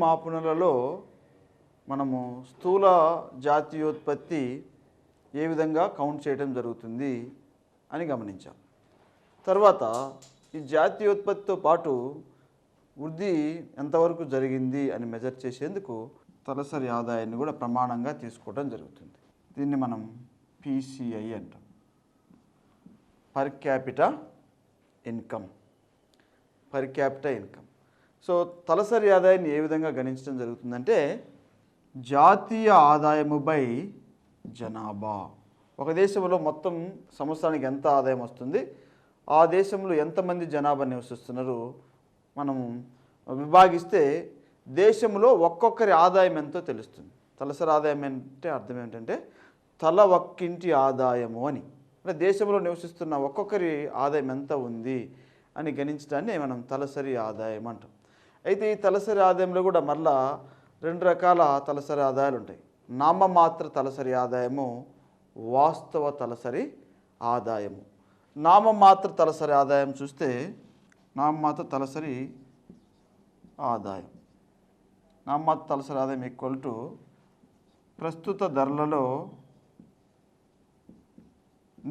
మాపనలలో మనము స్థూల జాతీయోత్పత్తి ఏ విధంగా కౌంట్ చేయడం జరుగుతుంది అని గమనించాం. తర్వాత ఈ జాతీయోత్పత్తితో పాటు వృద్ధి ఎంతవరకు జరిగింది అని మెజర్ చేసేందుకు తలసరి ఆదాయాన్ని కూడా ప్రమాణంగా తీసుకోవడం జరుగుతుంది. దీన్ని మనం PCI అంటాం, per capita income. Per capita income. So తలసరి ఆదాయాన్ని ఏ విధంగా గణించడం జరుగుతుందంటే జాతీయ ఆదాయము బై జనాభా. ఒక దేశంలో మొత్తం సంవత్సరానికి ఎంత ఆదాయం వస్తుంది, ఆ దేశంలో ఎంతమంది జనాభా నివసిస్తున్నారు మనము విభాగిస్తే దేశంలో ఒక్కొక్కరి ఆదాయం ఎంతో తెలుస్తుంది. తలసరి ఆదాయం అంటే అర్థం ఏంటంటే తల ఒక్కింటి ఆదాయము అని. అంటే దేశంలో నివసిస్తున్న ఒక్కొక్కరి ఆదాయం ఎంత ఉంది అని గణించడాన్ని మనం తలసరి ఆదాయం అంటాం. అయితే ఈ తలసరి ఆదాయంలో కూడా మళ్ళా 2 రకాల తలసరి ఆదాయాలు ఉంటాయి. నామమాత్ర తలసరి ఆదాయము, వాస్తవ తలసరి ఆదాయము. నామమాత్ర తలసరి ఆదాయం చూస్తే నామమాత్ర తలసరి ఆదాయం, నామమాత్ర తలసరి ఆదాయం ఈక్వల్ టు ప్రస్తుత ధరలలో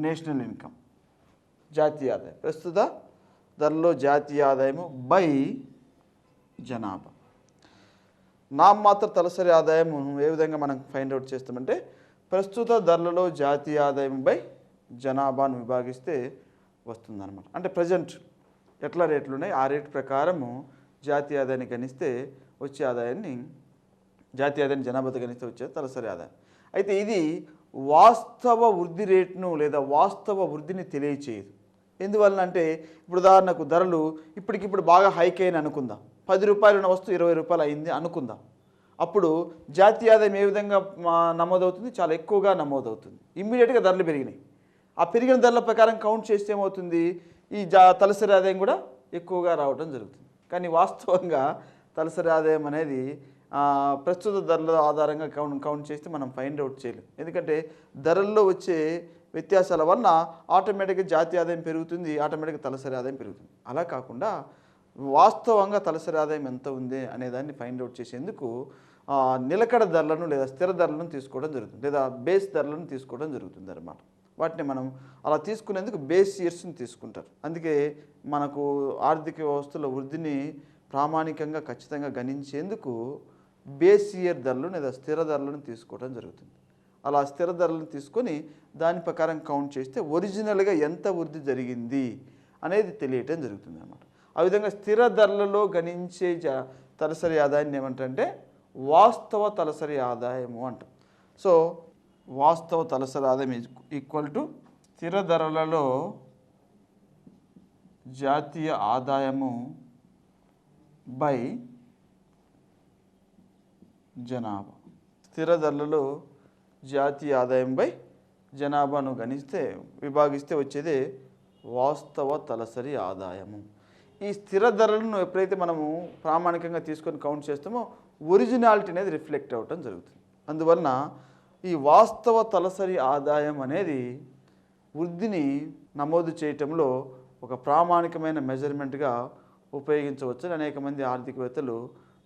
నేషనల్ ఇన్కమ్, జాతీయ ఆదాయం. ప్రస్తుత ధరలో జాతీయ ఆదాయము బై జనాభా. నామమాత్ర తలసరి ఆదాయం ఏ విధంగా మనం ఫైండ్ అవుట్ చేస్తామంటే ప్రస్తుత ధరలలో జాతీయ ఆదాయం బై జనాభాను విభాగిస్తే వస్తుందన్నమాట. అంటే ప్రజెంట్ ఎట్లా రేట్లు ఉన్నాయి ఆ రేటు ప్రకారము జాతీయ ఆదాయాన్ని గణిస్తే వచ్చే ఆదాయాన్ని, జాతీయ ఆదాయాన్ని జనాభాతో గణిస్తే వచ్చే తలసరి ఆదాయం. అయితే ఇది వాస్తవ వృద్ధి రేటును లేదా వాస్తవ వృద్ధిని తెలియచేయదు. ఎందువలన అంటే ఇప్పుడు ఉదాహరణకు ధరలు ఇప్పటికిప్పుడు బాగా హైక్ అయిన అనుకుందాం, 10 రూపాయలు ఉన్న వస్తువు 20 రూపాయలు అయింది అనుకుందాం. అప్పుడు జాతీయ ఆదాయం ఏ విధంగా నమోదవుతుంది, చాలా ఎక్కువగా నమోదవుతుంది. ఇమ్మీడియట్గా ధరలు పెరిగినాయి. ఆ పెరిగిన ధరల ప్రకారం కౌంట్ చేస్తే ఏమవుతుంది, ఈ తలసరి ఆదాయం కూడా ఎక్కువగా రావడం జరుగుతుంది. కానీ వాస్తవంగా తలసరి ఆదాయం అనేది ప్రస్తుత ధరల ఆధారంగా కౌంట్ చేస్తే మనం ఫైండ్ అవుట్ చేయలేం. ఎందుకంటే ధరల్లో వచ్చే వ్యత్యాసాల వలన ఆటోమేటిక్గా జాతీయ ఆదాయం పెరుగుతుంది, ఆటోమేటిక్గా తలసరి ఆదాయం పెరుగుతుంది. అలా కాకుండా వాస్తవంగా తలసరి ఆదాయం ఎంత ఉంది అనేదాన్ని ఫైండ్ అవుట్ చేసేందుకు నిలకడ ధరలను లేదా స్థిర ధరలను తీసుకోవడం జరుగుతుంది, లేదా బేస్ ధరలను తీసుకోవడం జరుగుతుంది అన్నమాట. వాటిని మనం అలా తీసుకునేందుకు బేస్ ఇయర్స్ని తీసుకుంటారు. అందుకే మనకు ఆర్థిక వ్యవస్థలో వృద్ధిని ప్రామాణికంగా ఖచ్చితంగా గణించేందుకు బేస్ ఇయర్ ధరలు లేదా స్థిర ధరలను తీసుకోవడం జరుగుతుంది. అలా స్థిర ధరలను తీసుకొని దాని ప్రకారం కౌంట్ చేస్తే ఒరిజినల్గా ఎంత వృద్ధి జరిగింది అనేది తెలియటం జరుగుతుంది అన్నమాట. ఆ విధంగా స్థిర ధరలలో గణించే తలసరి ఆదాయాన్ని ఏమంటే వాస్తవ తలసరి ఆదాయము అంటాం. సో వాస్తవ తలసరి ఆదాయం ఈక్వల్ టు స్థిర ధరలలో జాతీయ ఆదాయము బై జనాభా. స్థిర ధరలలో జాతీయ ఆదాయం బై జనాభాను విభాగిస్తే వచ్చేదే వాస్తవ తలసరి ఆదాయము. ఈ స్థిర ధరలను ఎప్పుడైతే మనము ప్రామాణికంగా తీసుకొని కౌంట్ చేస్తామో ఒరిజినాలిటీ అనేది రిఫ్లెక్ట్ అవ్వటం జరుగుతుంది. అందువలన ఈ వాస్తవ తలసరి ఆదాయం అనేది వృద్ధిని నమోదు చేయటంలో ఒక ప్రామాణికమైన మెజర్మెంట్గా ఉపయోగించవచ్చని అనేక మంది ఆర్థికవేత్తలు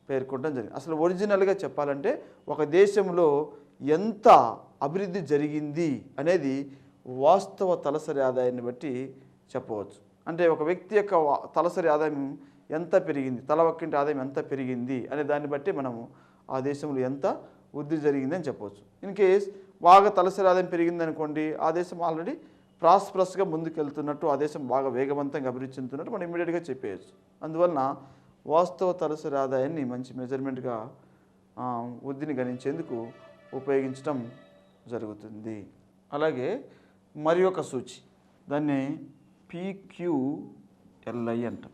పేర్కొనడం జరిగింది. అసలు ఒరిజినల్గా చెప్పాలంటే ఒక దేశంలో ఎంత అభివృద్ధి జరిగింది అనేది వాస్తవ తలసరి ఆదాయాన్ని బట్టి చెప్పవచ్చు. అంటే ఒక వ్యక్తి యొక్క తలసరి ఆదాయం ఎంత పెరిగింది, తల ఒక్కింటి ఆదాయం ఎంత పెరిగింది అనే దాన్ని బట్టి మనము ఆ దేశంలో ఎంత వృద్ధి జరిగింది అని చెప్పవచ్చు. ఇన్ కేస్ బాగా తలసరి ఆదాయం పెరిగింది అనుకోండి, ఆ దేశం ఆల్రెడీ ప్రాస్పరస్గా ముందుకెళ్తున్నట్టు, ఆ దేశం బాగా వేగవంతంగా అభివృద్ధి చెందుతున్నట్టు మనం ఇమ్మీడియట్గా చెప్పేయచ్చు. అందువలన వాస్తవ తలసరి ఆదాయాన్ని మంచి మెజర్మెంట్గా వృద్ధిని గణించేందుకు ఉపయోగించడం జరుగుతుంది. అలాగే మరి ఒక సూచి, దాన్ని PQLI అంటాం.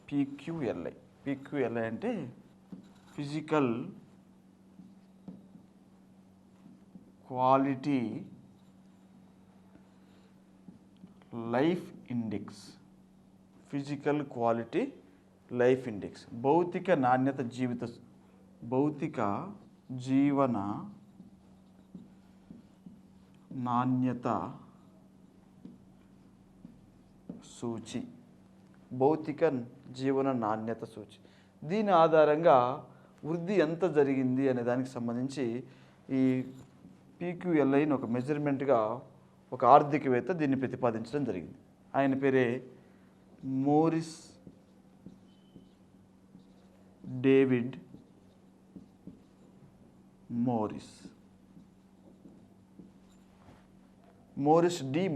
PQLI అంటే physical quality life index. Physical quality life index భౌతిక జీవన నాణ్యత సూచి. భౌతిక జీవన నాణ్యత సూచి. దీని ఆధారంగా వృద్ధి ఎంత జరిగింది అనే దానికి సంబంధించి ఈ పీక్యూఎల్ఐని ఒక మెజర్మెంట్గా ఒక ఆర్థికవేత్త దీన్ని ప్రతిపాదించడం జరిగింది. ఆయన పేరే మోరిస్ డేవిడ్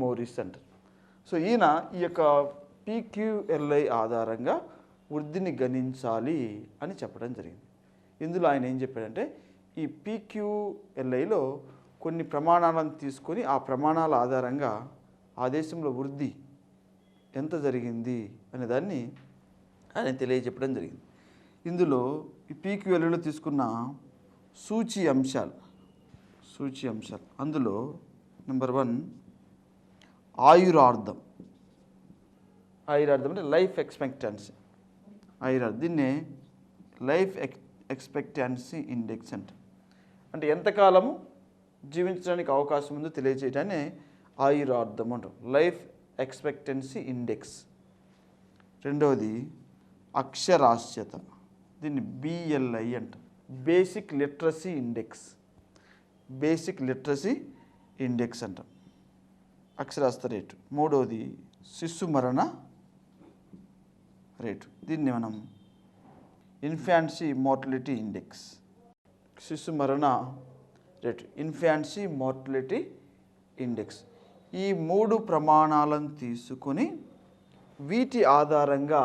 మోరిస్ అంటారు. సో ఈయన ఈ యొక్క పీక్యూఎల్ఐ ఆధారంగా వృద్ధిని గణించాలి అని చెప్పడం జరిగింది. ఇందులో ఆయన ఏం చెప్పాడంటే ఈ పీక్యూఎల్ఐలో కొన్ని ప్రమాణాలను తీసుకొని ఆ ప్రమాణాల ఆధారంగా ఆ దేశంలో వృద్ధి ఎంత జరిగింది అనే దాన్ని ఆయన తెలియజెప్పడం జరిగింది. ఇందులో ఈ పీక్యూఎల్ఐలో తీసుకున్న సూచి అంశాలు అందులో నెంబర్ 1 ఆయురార్థం అంటే లైఫ్ ఎక్స్పెక్టెన్సీ. దీన్నే లైఫ్ ఎక్స్పెక్టెన్సీ ఇండెక్స్ అంటే ఎంతకాలము జీవించడానికి అవకాశం ఉందో తెలియజేయడాన్ని ఆయురార్థం అంటారు, లైఫ్ ఎక్స్పెక్టెన్సీ ఇండెక్స్. రెండవది అక్షరాస్యత, దీన్ని బిఎల్ఐ అంటారు, బేసిక్ లిటరసీ ఇండెక్స్ అంటాం, అక్షరాస్యత రేటు. మూడవది శిశు మరణ రేటు, దీన్ని మనం ఇన్ఫాన్సీ మోర్టలిటీ ఇండెక్స్. శిశు మరణ రేటు, ఇన్ఫాన్సీ మోర్టలిటీ ఇండెక్స్. ఈ 3 ప్రమాణాలను తీసుకొని వీటి ఆధారంగా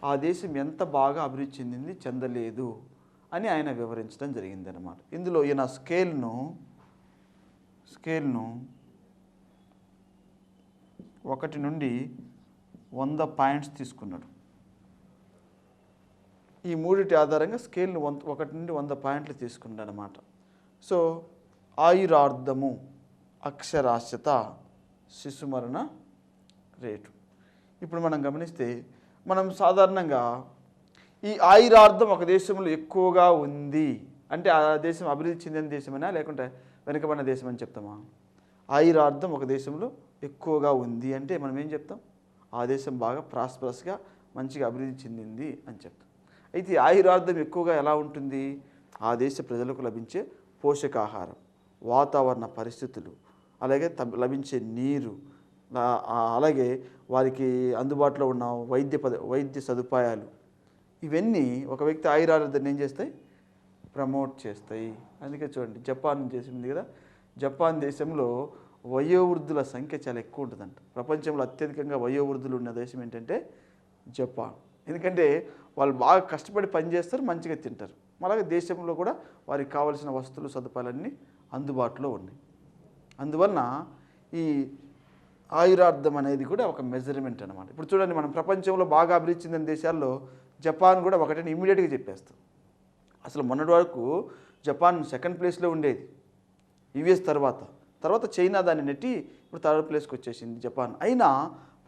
ఆ దేశం ఎంత బాగా అభివృద్ధి చెందింది చెందలేదు అని ఆయన వివరించడం జరిగింది అన్నమాట. ఇందులో ఈయన స్కేల్ను 1 నుండి 100 పాయింట్స్ తీసుకున్నాడు. ఈ మూడిటి ఆధారంగా స్కేల్ను 1 నుండి 100 పాయింట్లు తీసుకున్నాడు అన్నమాట. సో ఆయురార్థము, అక్షరాస్యత, శిశుమరణ రేటు. ఇప్పుడు మనం గమనిస్తే మనం సాధారణంగా ఈ ఆయురార్థం ఒక దేశంలో ఎక్కువగా ఉంది అంటే ఆ దేశం అభివృద్ధి చెందిన దేశమైనా లేకుంటే వెనుకబడిన దేశం అని చెప్తామా? ఆయురార్థం ఒక దేశంలో ఎక్కువగా ఉంది అంటే మనం ఏం చెప్తాం? ఆ దేశం బాగా ప్రాస్పరస్గా మంచిగా అభివృద్ధి చెందింది అని చెప్తాం. అయితే ఆయురార్థం ఎక్కువగా ఎలా ఉంటుంది? ఆ దేశ ప్రజలకు లభించే పోషకాహారం, వాతావరణ పరిస్థితులు, అలాగే లభించే నీరు, అలాగే వారికి అందుబాటులో ఉన్న వైద్య సదుపాయాలు, ఇవన్నీ ఒక వ్యక్తి ఆయురార్థాన్ని ఏం చేస్తాయి? ప్రమోట్ చేస్తాయి. అందుకే చూడండి, జపాన్ చేసింది కదా, జపాన్ దేశంలో వయోవృద్ధుల సంఖ్య చాలా ఎక్కువ ఉంటుందంట. ప్రపంచంలో అత్యధికంగా వయోవృద్ధులు ఉన్న దేశం ఏంటంటే జపాన్. ఎందుకంటే వాళ్ళు బాగా కష్టపడి పనిచేస్తారు, మంచిగా తింటారు. అలాగే దేశంలో కూడా వారికి కావలసిన వస్తువులు సదుపాయాలన్నీ అందుబాటులో ఉన్నాయి. అందువలన ఈ ఆయురార్థం అనేది కూడా ఒక మెజర్మెంట్ అన్నమాట. ఇప్పుడు చూడండి, మనం ప్రపంచంలో బాగా అభివృద్ధి చెందిన దేశాల్లో జపాన్ కూడా ఒకటని ఇమీడియట్గా చెప్పేస్తాం. అసలు మొన్నటి వరకు జపాన్ 2nd ప్లేస్లో ఉండేది యుఎస్ తర్వాత చైనా దాన్ని నెట్టి ఇప్పుడు 3rd ప్లేస్కి వచ్చేసింది జపాన్. అయినా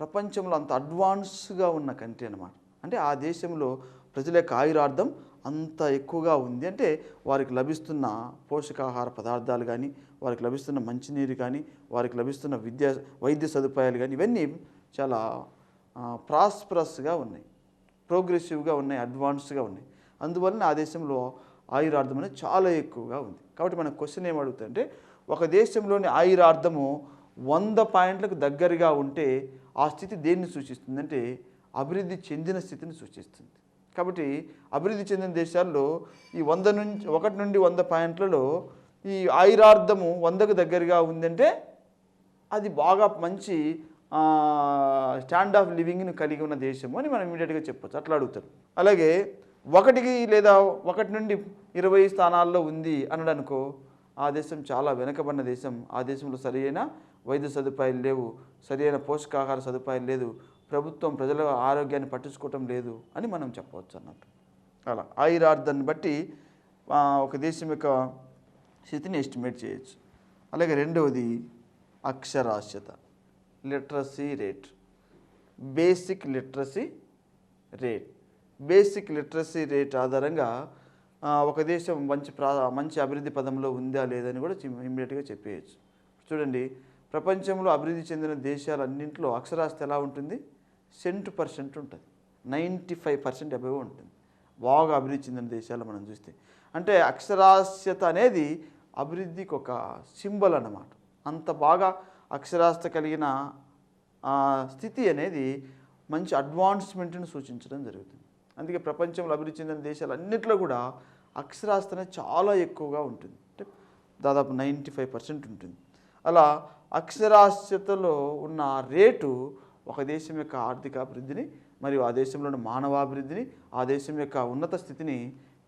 ప్రపంచంలో అంత అడ్వాన్స్గా ఉన్న కంట్రీ అన్నమాట. అంటే ఆ దేశంలో ప్రజల యొక్క ఆయురార్థం అంత ఎక్కువగా ఉంది. అంటే వారికి లభిస్తున్న పోషకాహార పదార్థాలు కానీ, వారికి లభిస్తున్న మంచినీరు కానీ, వారికి లభిస్తున్న వైద్య సదుపాయాలు కానీ, ఇవన్నీ చాలా ప్రాస్పరస్గా ఉన్నాయి, ప్రోగ్రెసివ్గా ఉన్నాయి, అడ్వాన్స్గా ఉన్నాయి. అందువలన ఆ దేశంలో ఆయురార్థం అనేది చాలా ఎక్కువగా ఉంది. కాబట్టి మన క్వశ్చన్ ఏమడుగుతుందంటే, ఒక దేశంలోని ఆయురార్థము 100 పాయింట్లకు దగ్గరగా ఉంటే ఆ స్థితి దేన్ని సూచిస్తుందంటే అభివృద్ధి చెందిన స్థితిని సూచిస్తుంది. కాబట్టి అభివృద్ధి చెందిన దేశాల్లో ఈ 1 నుండి 100 పాయింట్లలో ఈ ఆయురార్థము 100కు దగ్గరగా ఉందంటే అది బాగా మంచి స్టాండ్ ఆఫ్ లివింగ్ని కలిగి ఉన్న దేశము అని మనం ఇమీడియట్గా చెప్పొచ్చు. అట్లా అడుగుతారు. అలాగే 1 లేదా 1 నుండి 20 స్థానాల్లో ఉంది అన్నాడు అనుకో, ఆ దేశం చాలా వెనుకబడిన దేశం, ఆ దేశంలో సరైన వైద్య సదుపాయాలు లేవు, సరైన పోషకాహార సదుపాయాలు లేదు, ప్రభుత్వం ప్రజల ఆరోగ్యాన్ని పట్టించుకోవటం లేదు అని మనం చెప్పవచ్చు అన్నట్టు. అలా ఆయురార్థాన్ని బట్టి ఒక దేశం యొక్క స్థితిని ఎస్టిమేట్ చేయొచ్చు. అలాగే రెండవది అక్షరాస్యత, literacy rate, basic literacy rate ఆధారంగా ఒక దేశం మంచి అభివృద్ధి పదంలో ఉందా లేదని కూడా ఇమ్మీడియట్గా చెప్పేయచ్చు. చూడండి, ప్రపంచంలో అభివృద్ధి చెందిన దేశాలన్నింటిలో అక్షరాస్యత ఎలా ఉంటుంది? 100% ఉంటుంది, 95% అబవ్ ఉంటుంది. బాగా అభివృద్ధి చెందిన దేశాలు మనం చూస్తే. అంటే అక్షరాస్యత అనేది అభివృద్ధికి ఒక సింబల్ అన్నమాట. అంత బాగా అక్షరాస్యత కలిగిన స్థితి అనేది మంచి అడ్వాన్స్మెంట్ని సూచించడం జరుగుతుంది. అందుకే ప్రపంచంలో అభివృద్ధి చెందిన దేశాలన్నింటిలో కూడా అక్షరాస్యత అనేది చాలా ఎక్కువగా ఉంటుంది. అంటే దాదాపు 95% ఉంటుంది. అలా అక్షరాస్యతలో ఉన్న రేటు ఒక దేశం యొక్క ఆర్థిక అభివృద్ధిని మరియు ఆ దేశంలోని మానవాభివృద్ధిని, ఆ దేశం యొక్క ఉన్నత స్థితిని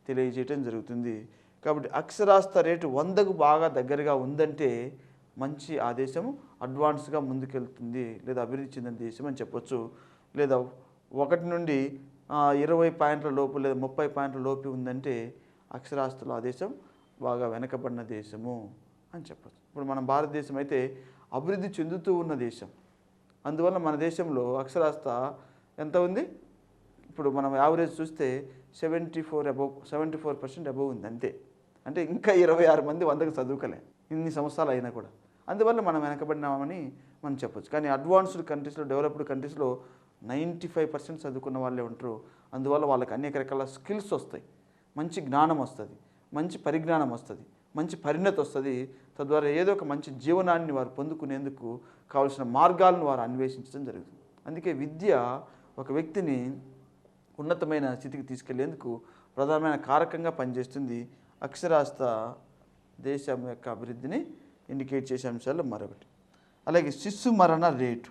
తెలియజేయటం జరుగుతుంది. కాబట్టి అక్షరాస్యత రేటు 100కు బాగా దగ్గరగా ఉందంటే మంచి ఆ దేశం అడ్వాన్స్గా ముందుకెళ్తుంది లేదా అభివృద్ధి చెందిన దేశం అని చెప్పొచ్చు. లేదా 1 నుండి 20 పాయింట్ల లోపు లేదా 30 పాయింట్ల లోపు ఉందంటే అక్షరాస్యతలో ఆ దేశం బాగా వెనకబడిన దేశము అని చెప్పచ్చు. ఇప్పుడు మన భారతదేశం అయితే అభివృద్ధి చెందుతూ ఉన్న దేశం. అందువల్ల మన దేశంలో అక్షరాస్యత ఎంత ఉంది? ఇప్పుడు మనం యావరేజ్ చూస్తే 74% అబవ్ ఉంది అంతే. అంటే ఇంకా 26 మంది 100కు చదువుకలే ఇన్ని సంవత్సరాలు అయినా కూడా. అందువల్ల మనం వెనకబడినామని మనం చెప్పొచ్చు. కానీ అడ్వాన్స్డ్ కంట్రీస్లో, డెవలప్డ్ కంట్రీస్లో 95% చదువుకున్న వాళ్ళే ఉంటారు. అందువల్ల వాళ్ళకి అనేక రకాల స్కిల్స్ వస్తాయి, మంచి జ్ఞానం వస్తుంది, మంచి పరిజ్ఞానం వస్తుంది, మంచి పరిణతి వస్తుంది. తద్వారా ఏదో ఒక మంచి జీవనాన్ని వారు పొందుకునేందుకు కావలసిన మార్గాలను వారు అన్వేషించడం జరుగుతుంది. అందుకే విద్య ఒక వ్యక్తిని ఉన్నతమైన స్థితికి తీసుకెళ్లేందుకు ప్రధానమైన కారకంగా పనిచేస్తుంది. అక్షరాస్యత దేశం యొక్క అభివృద్ధిని ఇండికేట్ చేసే అంశాల్లో మరొకటి. అలాగే శిశు మరణ రేటు.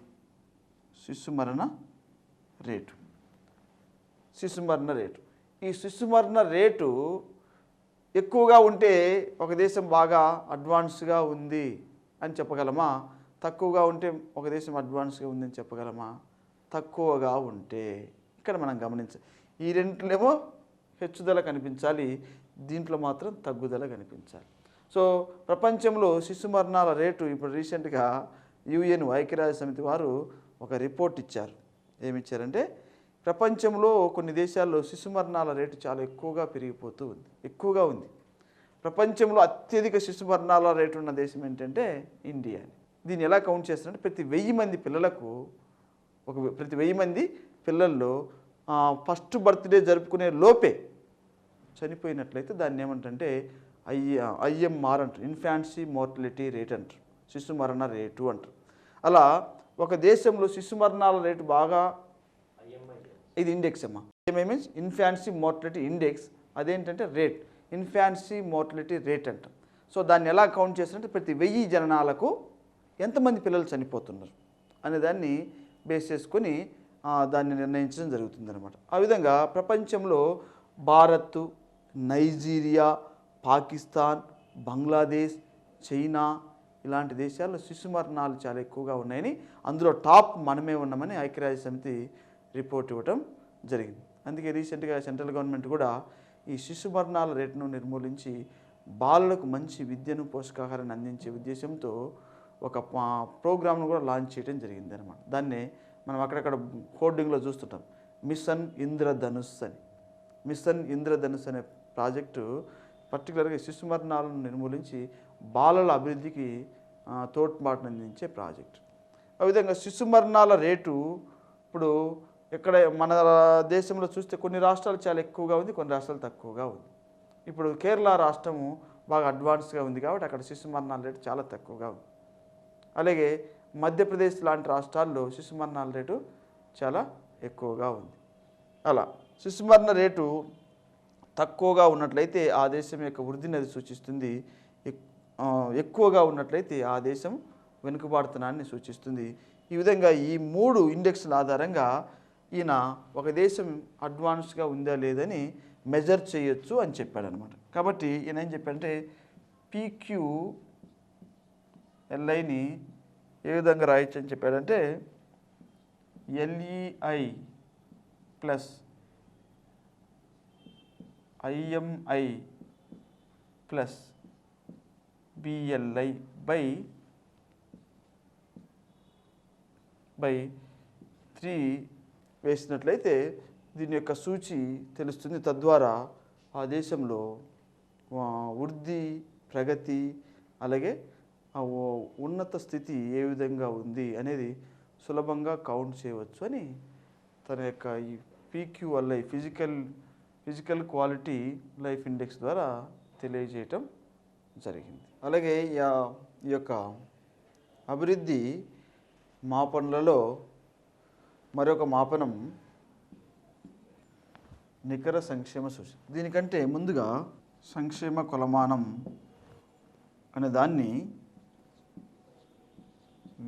ఈ శిశు మరణ రేటు ఎక్కువగా ఉంటే ఒక దేశం బాగా అడ్వాన్స్గా ఉంది అని చెప్పగలమా? తక్కువగా ఉంటే ఒక దేశం అడ్వాన్స్గా ఉందని చెప్పగలమా? తక్కువగా ఉంటే ఇక్కడ మనం గమనించాలి. ఈ రెంట్లేమో హెచ్చుదల కనిపించాలి, దీంట్లో మాత్రం తగ్గుదల కనిపించాలి. సో ప్రపంచంలో శిశు మరణాల రేటు ఇప్పుడు రీసెంట్గా UN ఐక్యరాజ్య సమితి వారు ఒక రిపోర్ట్ ఇచ్చారు. ఏమిచ్చారంటే ప్రపంచంలో కొన్ని దేశాల్లో శిశు మరణాల రేటు చాలా ఎక్కువగా ఉంది. ప్రపంచంలో అత్యధిక శిశు మరణాల రేటు ఉన్న దేశం ఏంటంటే ఇండియా. దీన్ని ఎలా కౌంట్ చేస్తారంటే ప్రతి 1000 మంది పిల్లల్లో ఫస్ట్ బర్త్డే జరుపుకునే లోపే చనిపోయినట్లయితే దాన్ని ఏమంటే IMR అంటారు, ఇన్ఫాన్సీ మోర్టలిటీ రేట్ అంటారు, శిశు మరణ రేటు అంటారు. అలా ఒక దేశంలో శిశు మరణాల రేటు బాగా, ఇది ఇండెక్స్ అమ్మా, మీన్స్ ఇన్ఫాన్సీ మోర్టలిటీ ఇండెక్స్, అదేంటంటే రేట్, ఇన్ఫాన్సీ మోర్టలిటీ రేట్ అంటాం. సో దాన్ని ఎలా కౌంట్ చేస్తారంటే ప్రతి 1000 జననాలకు ఎంతమంది పిల్లలు చనిపోతున్నారు అనే దాన్ని బేస్ చేసుకొని దాన్ని నిర్ణయించడం జరుగుతుంది అనమాట. ఆ విధంగా ప్రపంచంలో భారత్, నైజీరియా, పాకిస్తాన్, బంగ్లాదేశ్, చైనా ఇలాంటి దేశాల్లో శిశు మరణాలు చాలా ఎక్కువగా ఉన్నాయని, అందులో టాప్ మనమే ఉన్నామని ఐక్యరాజ్య సమితి రిపోర్ట్ ఇవ్వటం జరిగింది. అందుకే రీసెంట్గా సెంట్రల్ గవర్నమెంట్ కూడా ఈ శిశు మరణాల రేటును నిర్మూలించి బాలలకు మంచి విద్యను, పోషకాహారాన్ని అందించే ఉద్దేశంతో ఒక ప్రోగ్రామ్ను కూడా లాంచ్ చేయడం జరిగింది అనమాట. దాన్నే మనం అక్కడక్కడ హోర్డింగ్లో చూస్తుంటాం, మిషన్ ఇంద్రధనుష్ అని. మిషన్ ఇంద్రధనుష్ అనే ప్రాజెక్టు పర్టికులర్గా శిశు మరణాలను నిర్మూలించి బాలల అభివృద్ధికి తోడ్పాటును అందించే ప్రాజెక్ట్. ఆ విధంగా శిశు మరణాల రేటు ఇప్పుడు ఇక్కడ మన దేశంలో చూస్తే కొన్ని రాష్ట్రాలు చాలా ఎక్కువగా ఉంది, కొన్ని రాష్ట్రాలు తక్కువగా ఉంది. ఇప్పుడు కేరళ రాష్ట్రము బాగా అడ్వాన్స్గా ఉంది కాబట్టి అక్కడ శిశు మరణాల రేటు చాలా తక్కువగా ఉంది. అలాగే మధ్యప్రదేశ్ లాంటి రాష్ట్రాల్లో శిశు మరణాల రేటు చాలా ఎక్కువగా ఉంది. అలా శిశు మరణ రేటు తక్కువగా ఉన్నట్లయితే ఆ దేశం యొక్క వృద్ధిని అది సూచిస్తుంది, ఎక్కువగా ఉన్నట్లయితే ఆ దేశం వెనుకబాటుతనాన్ని సూచిస్తుంది. ఈ విధంగా ఈ 3 ఇండెక్స్ల ఆధారంగా ఈయన ఒక దేశం అడ్వాన్స్గా ఉందా లేదని మెజర్ చేయొచ్చు అని చెప్పాడనమాట. కాబట్టి ఈయన ఏం చెప్పాడంటే PQLIని ఏ విధంగా రాయొచ్చు అని చెప్పాడంటే LEI plus IMI plus BLI by 3 వేసినట్లయితే దీని యొక్క సూచి తెలుస్తుంది. తద్వారా ఆ దేశంలో వృద్ధి, ప్రగతి, అలాగే ఉన్నత స్థితి ఏ విధంగా ఉంది అనేది సులభంగా కౌంట్ చేయవచ్చు అని తన యొక్క ఈ PQLI physical quality life index ద్వారా తెలియజేయటం జరిగింది. అలాగే ఈ యొక్క అభివృద్ధి మాపనలలో మరొక మాపనం నికర సంక్షేమ సూచి. దీనికంటే ముందుగా సంక్షేమ కొలమానం అనే దాన్ని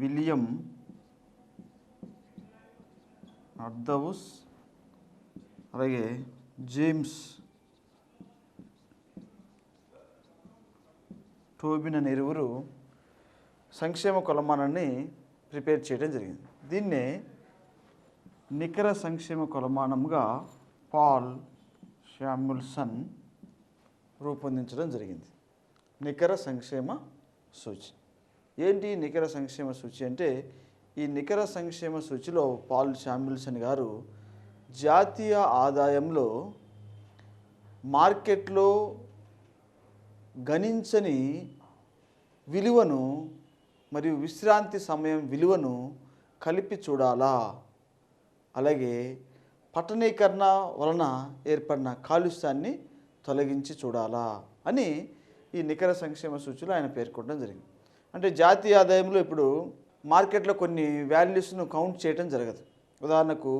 విలియం అర్దవుస్ అలాగే జేమ్స్ టోబిన్ అనే ఇరువురు సంక్షేమ కొలమానాన్ని ప్రిపేర్ చేయడం జరిగింది. దీన్నే నికర సంక్షేమ కొలమానంగా పాల్ శామ్యుల్సన్ రూపొందించడం జరిగింది. నికర సంక్షేమ సూచి ఏంటి? నికర సంక్షేమ సూచి అంటే ఈ నికర సంక్షేమ సూచిలో పాల్ శామ్యుల్సన్ గారు జాతీయ ఆదాయంలో మార్కెట్లో గణించని విలువను మరియు విశ్రాంతి సమయం విలువను కలిపి చూడాలా, అలాగే పట్టణీకరణ వలన ఏర్పడిన కాలుష్యాన్ని తొలగించి చూడాలా అని ఈ నికర సంక్షేమ సూచిలో ఆయన పేర్కొనడం జరిగింది. అంటే జాతీయ ఆదాయంలో ఇప్పుడు మార్కెట్లో కొన్ని వాల్యూస్ను కౌంట్ చేయడం జరగదు. ఉదాహరణకు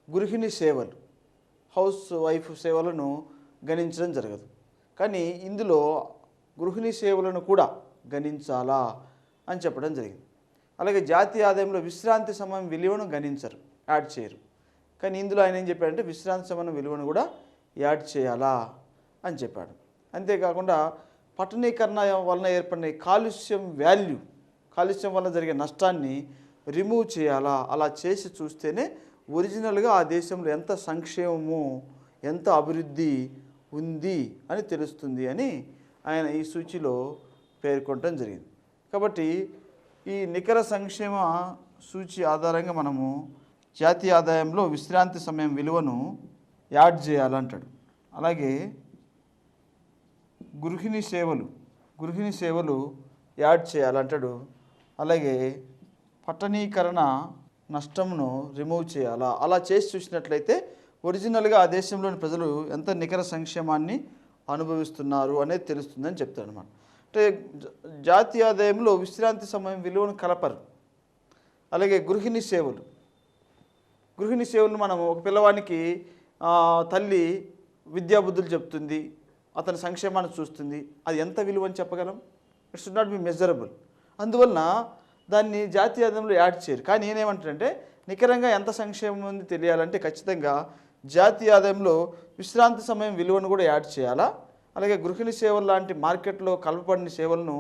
గృహిణి సేవలు, హౌస్ వైఫ్ సేవలను గణించడం జరగదు. కానీ ఇందులో గృహిణి సేవలను కూడా గణించాలా అని చెప్పడం జరిగింది. అలాగే జాతీయ ఆదాయంలో విశ్రాంతి సమయం విలువను గణించరు, యాడ్ చేయరు. కానీ ఇందులో ఆయన ఏం చెప్పాడంటే విశ్రాంతి సమయం విలువను కూడా యాడ్ చేయాలా అని చెప్పాడు. అంతేకాకుండా పట్టణీకరణ వలన ఏర్పడిన కాలుష్యం వలన జరిగే నష్టాన్ని రిమూవ్ చేయాలా. అలా చేసి చూస్తేనే ఒరిజినల్గా ఆ దేశంలో ఎంత సంక్షేమము, ఎంత అభివృద్ధి ఉంది అని తెలుస్తుంది అని ఆయన ఈ సూచిలో పేర్కొనడం జరిగింది. కాబట్టి ఈ నికర సంక్షేమ సూచి ఆధారంగా మనము జాతీయ ఆదాయంలో విశ్రాంతి సమయం విలువను యాడ్ చేయాలంటాడు. అలాగే గృహిణి సేవలు యాడ్ చేయాలంటాడు. అలాగే పట్టణీకరణ నష్టమును రిమూవ్ చేయాలా. అలా చేసి చూసినట్లయితే ఒరిజినల్గా ఆ దేశంలోని ప్రజలు ఎంత నికర సంక్షేమాన్ని అనుభవిస్తున్నారు అనేది తెలుస్తుందని చెప్తాడు అన్నమాట. అంటే జాతీయ ఆదాయంలో విశ్రాంతి సమయం విలువను కలపరు. అలాగే గృహిణి సేవలు మనం ఒక పిల్లవానికి తల్లి విద్యాబుద్ధులు చెప్తుంది, అతని సంక్షేమాన్ని చూస్తుంది. అది ఎంత విలువ అని చెప్పగలం? It should not be measurable. అందువలన దాన్ని జాతీయ ఆదాయంలో యాడ్ చేయరు. కానీ నేనేమంటానంటే నికరంగా ఎంత సంక్షేమం ఉంది తెలియాలంటే ఖచ్చితంగా జాతీయ ఆదాయంలో విశ్రాంతి సమయం విలువను కూడా యాడ్ చేయాలా. అలాగే గృహిణి సేవలు లాంటి మార్కెట్లో కలపబడిన సేవలను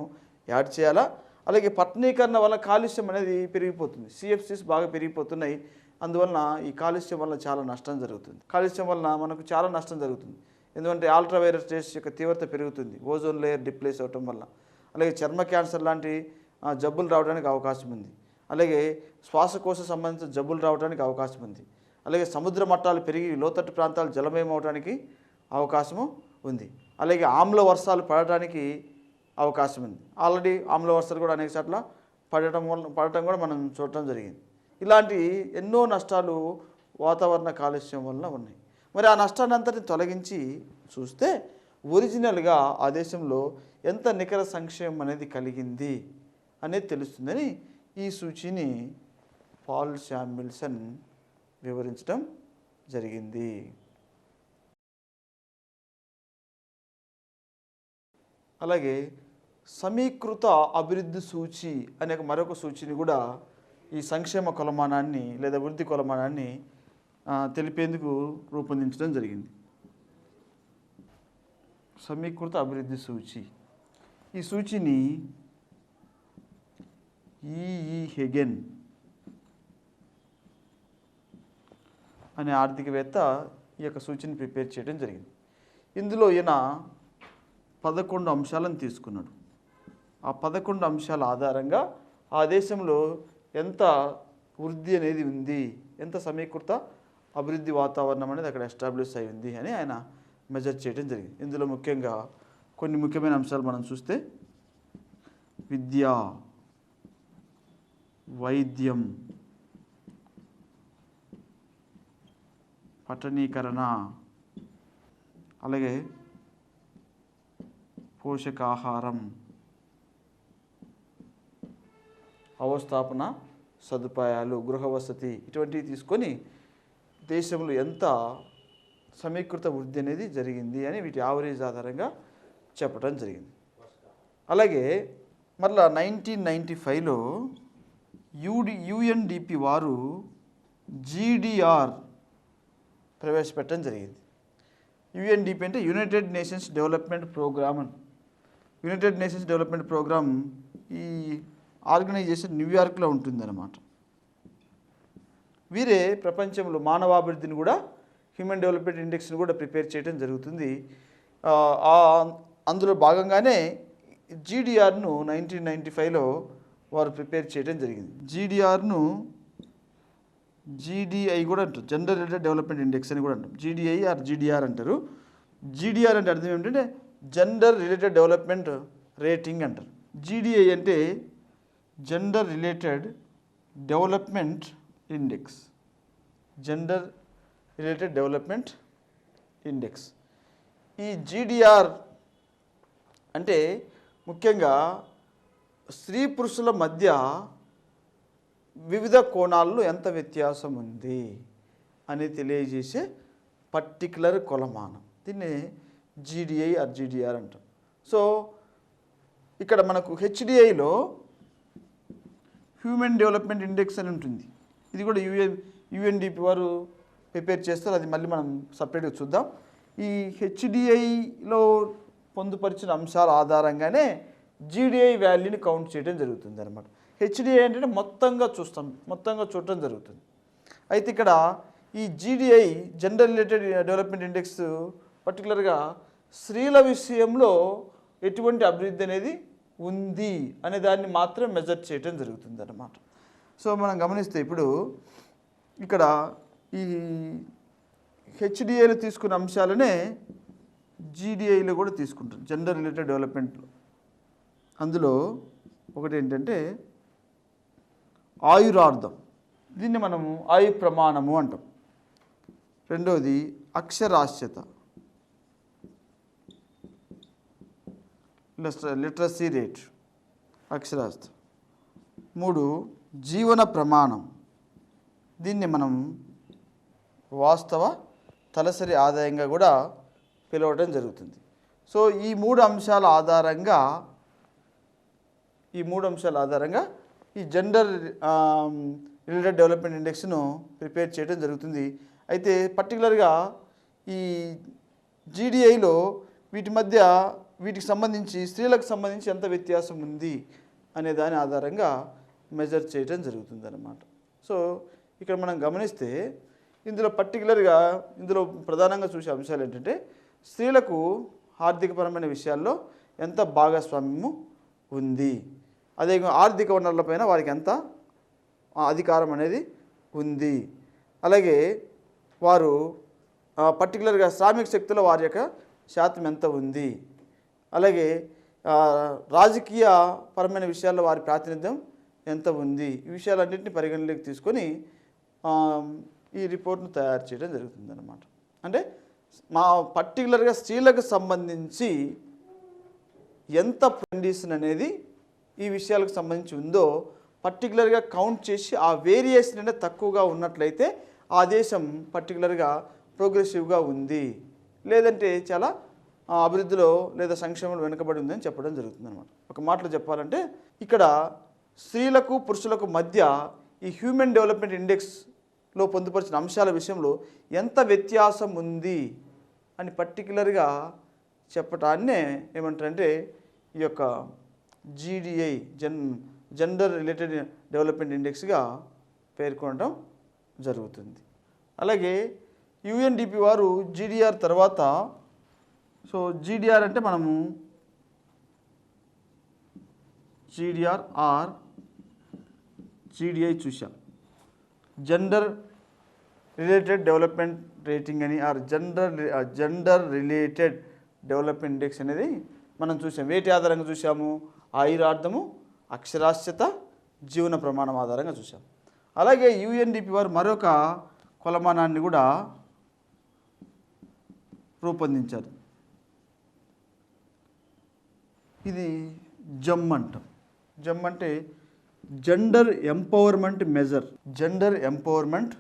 యాడ్ చేయాలా. అలాగే పట్టణీకరణ వల్ల కాలుష్యం అనేది పెరిగిపోతుంది. CFCs బాగా పెరిగిపోతున్నాయి. అందువలన ఈ కాలుష్యం వల్ల చాలా నష్టం జరుగుతుంది. కాలుష్యం వలన మనకు చాలా నష్టం జరుగుతుంది. ఎందుకంటే అల్ట్రావైలెట్ రేస్ యొక్క తీవ్రత పెరుగుతుంది ఓజోన్ లేయర్ డిప్లేస్ అవటం వల్ల. అలాగే చర్మ క్యాన్సర్ లాంటి జబ్బులు రావడానికి అవకాశం ఉంది. అలాగే శ్వాసకోశ సంబంధించిన జబ్బులు రావడానికి అవకాశం ఉంది. అలాగే సముద్ర మట్టాలు పెరిగి లోతట్టు ప్రాంతాలు జలమయం అవడానికి అవకాశము ఉంది. అలాగే ఆమ్ల వర్షాలు పడటానికి అవకాశం ఉంది. ఆల్రెడీ ఆమ్ల వర్షాలు కూడా అనేక చోట్ల పడటం కూడా మనం చూడటం జరిగింది. ఇలాంటి ఎన్నో నష్టాలు వాతావరణ కాలుష్యం వలన ఉన్నాయి. మరి ఆ నష్టాన్ని అంతటిని తొలగించి చూస్తే ఒరిజినల్గా ఆ దేశంలో ఎంత నికర సంక్షేమం అనేది కలిగింది అనేది తెలుస్తుందని ఈ సూచిని పాల్ శామ్యుల్సన్ వివరించడం జరిగింది. అలాగే సమీకృత అభివృద్ధి సూచి అనే మరొక సూచిని కూడా ఈ సంక్షేమ కొలమానాన్ని లేదా వృద్ధి కొలమానాన్ని తెలిపేందుకు రూపొందించడం జరిగింది. సమీకృత అభివృద్ధి సూచి. ఈ సూచిని ఈఈ హెగెన్ అనే ఆర్థికవేత్త ఈ యొక్క సూచిని ప్రిపేర్ చేయడం జరిగింది. ఇందులో ఈయన 11 అంశాలను తీసుకున్నాడు. ఆ 11 అంశాల ఆధారంగా ఆ దేశంలో ఎంత వృద్ధి అనేది ఉంది, ఎంత సమీకృత అభివృద్ధి వాతావరణం అనేది అక్కడ ఎస్టాబ్లిష్ అయింది అని ఆయన మెజర్ చేయడం జరిగింది. ఇందులో ముఖ్యంగా కొన్ని ముఖ్యమైన అంశాలు మనం చూస్తే విద్య, వైద్యం, పట్టణీకరణ, అలాగే పోషకాహారం, అవస్థాపన సదుపాయాలు, గృహ వసతి ఇటువంటివి తీసుకొని దేశంలో ఎంత సమీకృత వృద్ధి అనేది జరిగింది అని వీటి యావరేజ్ ఆధారంగా చెప్పడం జరిగింది. అలాగే మరలా 1995లో యుఎన్డిపి వారు జీడిఆర్ ప్రవేశపెట్టడం జరిగింది. యుఎన్డిపి అంటే యునైటెడ్ నేషన్స్ డెవలప్మెంట్ ప్రోగ్రామ్ అని. యునైటెడ్ నేషన్స్ డెవలప్మెంట్ ప్రోగ్రామ్ ఈ ఆర్గనైజేషన్ న్యూయార్క్లో ఉంటుందన్నమాట. వీరే ప్రపంచంలో మానవాభివృద్ధిని కూడా, హ్యూమన్ డెవలప్మెంట్ ఇండెక్స్ని కూడా ప్రిపేర్ చేయడం జరుగుతుంది. అందులో భాగంగానే జీడిఆర్ను 1995లో వారు ప్రిపేర్ చేయడం జరిగింది. జీడిఆర్ను జీడిఐ కూడా అంటారు, జెండర్ రిలేటెడ్ డెవలప్మెంట్ ఇండెక్స్ అని కూడా అంటారు. జీడిఐ ఆర్ జీడిఆర్ అంటారు. జీడిఆర్ అంటే అర్థం ఏమిటంటే జెండర్ రిలేటెడ్ డెవలప్మెంట్ రేటింగ్ అంటారు. జీడిఐ అంటే gender related development index, gender related development index. ఈ జీడిఆర్ అంటే ముఖ్యంగా స్త్రీ పురుషుల మధ్య వివిధ కోణాల్లో ఎంత వ్యత్యాసం ఉంది అని తెలియజేసే పర్టికులర్ కొలమానం. దీన్ని జీడిఐ ఆర్ జీడిఆర్ అంటాం. సో ఇక్కడ మనకు హెచ్డిఐలో హ్యూమన్ డెవలప్మెంట్ ఇండెక్స్ అని ఉంటుంది. ఇది కూడా యుఎన్డిపి వారు ప్రిపేర్ చేస్తారు. అది మళ్ళీ మనం సపరేట్గా చూద్దాం. ఈ హెచ్డిఐలో పొందుపరిచిన అంశాల ఆధారంగానే జీడిఐ వాల్యూని కౌంట్ చేయడం జరుగుతుంది అన్నమాట. హెచ్డిఐ అంటే మొత్తంగా చూడటం జరుగుతుంది. అయితే ఇక్కడ ఈ GDI gender related development index పర్టికులర్గా స్త్రీల విషయంలో ఎటువంటి అభివృద్ధి అనేది ఉంది అనే దాన్ని మాత్రం మెజర్ చేయడం జరుగుతుంది అన్నమాట. సో మనం గమనిస్తే ఇప్పుడు ఇక్కడ ఈ హెచ్డిఐలో తీసుకున్న అంశాలనే జీడిఐలో కూడా తీసుకుంటాం, జెండర్ రిలేటెడ్ డెవలప్మెంట్లో. అందులో ఒకటి ఏంటంటే ఆయురార్థం, దీన్ని మనము ఆయు ప్రమాణము అంటాం. రెండవది అక్షరాస్యత, లిటరసీ రేట్, అక్షరాస్యత. 3 జీవన ప్రమాణం, దీన్ని మనం వాస్తవ తలసరి ఆదాయంగా కూడా పిలవడం జరుగుతుంది. సో ఈ మూడు అంశాల ఆధారంగా ఈ జెండర్ రిలేటెడ్ డెవలప్మెంట్ ఇండెక్స్ను ప్రిపేర్ చేయడం జరుగుతుంది. అయితే పర్టికులర్గా ఈ జీడిఐలో వీటికి సంబంధించి స్త్రీలకు సంబంధించి ఎంత వ్యత్యాసం ఉంది అనే దాని ఆధారంగా మెజర్ చేయడం జరుగుతుంది అన్నమాట. సో ఇక్కడ మనం గమనిస్తే ఇందులో ప్రధానంగా చూసే అంశాలు ఏంటంటే స్త్రీలకు ఆర్థికపరమైన విషయాల్లో ఎంత భాగస్వామ్యము ఉంది, అదే ఆర్థిక వనరులపైన వారికి ఎంత అధికారం అనేది ఉంది, అలాగే వారు పర్టికులర్గా శ్రామిక శక్తిలో వారి యొక్క శాతం ఎంత ఉంది, అలాగే రాజకీయ పరమైన విషయాల్లో వారి ప్రాతినిధ్యం ఎంత ఉంది, ఈ విషయాలన్నింటినీ పరిగణలోకి తీసుకొని ఈ రిపోర్ట్ను తయారు చేయడం జరుగుతుందన్నమాట. అంటే పర్టికులర్గా స్త్రీలకు సంబంధించి ఎంత కండిషన్ అనేది ఈ విషయాలకు సంబంధించి ఉందో పర్టికులర్గా కౌంట్ చేసి ఆ వేరియేషన్ అనేది తక్కువగా ఉన్నట్లయితే ఆ దేశం పర్టికులర్గా ప్రోగ్రెసివ్గా ఉంది, లేదంటే చాలా అభివృద్ధిలో లేదా సంక్షేమంలో వెనుకబడి ఉందని చెప్పడం జరుగుతుంది అనమాట. ఒక మాటలో చెప్పాలంటే ఇక్కడ స్త్రీలకు పురుషులకు మధ్య ఈ హ్యూమన్ డెవలప్మెంట్ ఇండెక్స్లో పొందుపరిచిన అంశాల విషయంలో ఎంత వ్యత్యాసం ఉంది అని పర్టికులర్గా చెప్పటాన్నే ఏమంటారంటే ఈ యొక్క జీడిఐ జెండర్ రిలేటెడ్ డెవలప్మెంట్ ఇండెక్స్గా పేర్కొనడం జరుగుతుంది. అలాగే యుఎన్డిపి వారు జీడిఆర్ తర్వాత, సో జీడిఆర్ అంటే మనము జీడిఆర్ ఆర్ జీడిఐ చూసాం, జెండర్ రిలేటెడ్ డెవలప్మెంట్ రేటింగ్ అని or gender related development index అనేది మనం చూసాం. వేటి ఆధారంగా చూసాము? ఆయురార్థము, అక్షరాస్యత, జీవన ప్రమాణం ఆధారంగా చూసాం. అలాగే యుఎన్డిపి వారు మరొక కొలమానాన్ని కూడా రూపొందించారు. ఇది జమ్ అంటాం. జమ్ అంటే gender empowerment measure. Gender empowerment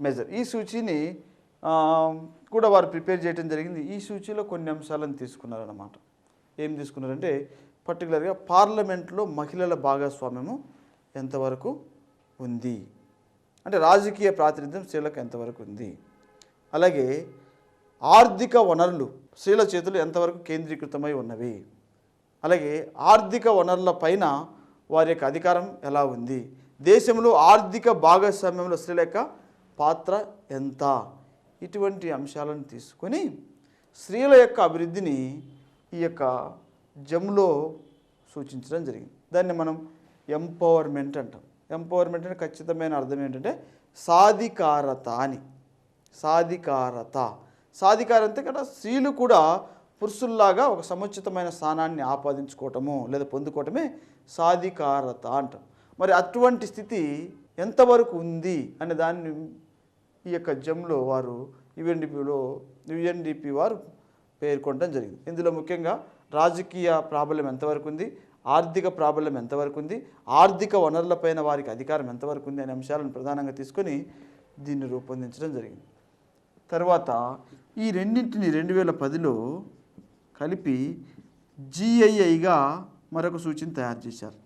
measure. ఈ సూచీని కూడా వారు ప్రిపేర్ చేయడం జరిగింది. ఈ సూచీలో కొన్ని అంశాలను తీసుకున్నారన్నమాట. ఏం తీసుకున్నారంటే పర్టికులర్గా పార్లమెంట్లో మహిళల భాగస్వామ్యము ఎంతవరకు ఉంది, అంటే రాజకీయ ప్రాతినిధ్యం స్త్రీలకు ఎంతవరకు ఉంది, అలాగే ఆర్థిక వనరులు స్త్రీల చేతులు ఎంతవరకు కేంద్రీకృతమై ఉన్నవి, అలాగే ఆర్థిక వనరుల పైన వారి యొక్క అధికారం ఎలా ఉంది, దేశంలో ఆర్థిక భాగస్వామ్యంలో స్త్రీల యొక్క పాత్ర ఎంత, ఇటువంటి అంశాలను తీసుకొని స్త్రీల యొక్క అభివృద్ధిని ఈ యొక్క జమ్లో సూచించడం జరిగింది. దాన్ని మనం ఎంపవర్మెంట్ అంటాం. ఎంపవర్మెంట్ అంటే ఖచ్చితమైన అర్థం ఏంటంటే సాధికారత అని. సాధికారత అంటే ఇక్కడ స్త్రీలు కూడా పురుషుల్లాగా ఒక సముచితమైన స్థానాన్ని ఆపాదించుకోవటము లేదా పొందుకోవటమే సాధికారత అంటాం. మరి అటువంటి స్థితి ఎంతవరకు ఉంది అనే దాన్ని ఈ యొక్క జమ్లో వారు యుఎన్డిపి వారు పేర్కొనడం జరిగింది. ఇందులో ముఖ్యంగా రాజకీయ ప్రాబల్యం ఎంతవరకు ఉంది, ఆర్థిక ప్రాబల్యం ఎంతవరకు ఉంది, ఆర్థిక వనరులపైన వారికి అధికారం ఎంతవరకు ఉంది అనే అంశాలను ప్రధానంగా తీసుకొని దీన్ని రూపొందించడం జరిగింది. తర్వాత ఈ రెండింటిని 2010లో కలిపి GIIగా మరొక సూచన తయారు చేశారు.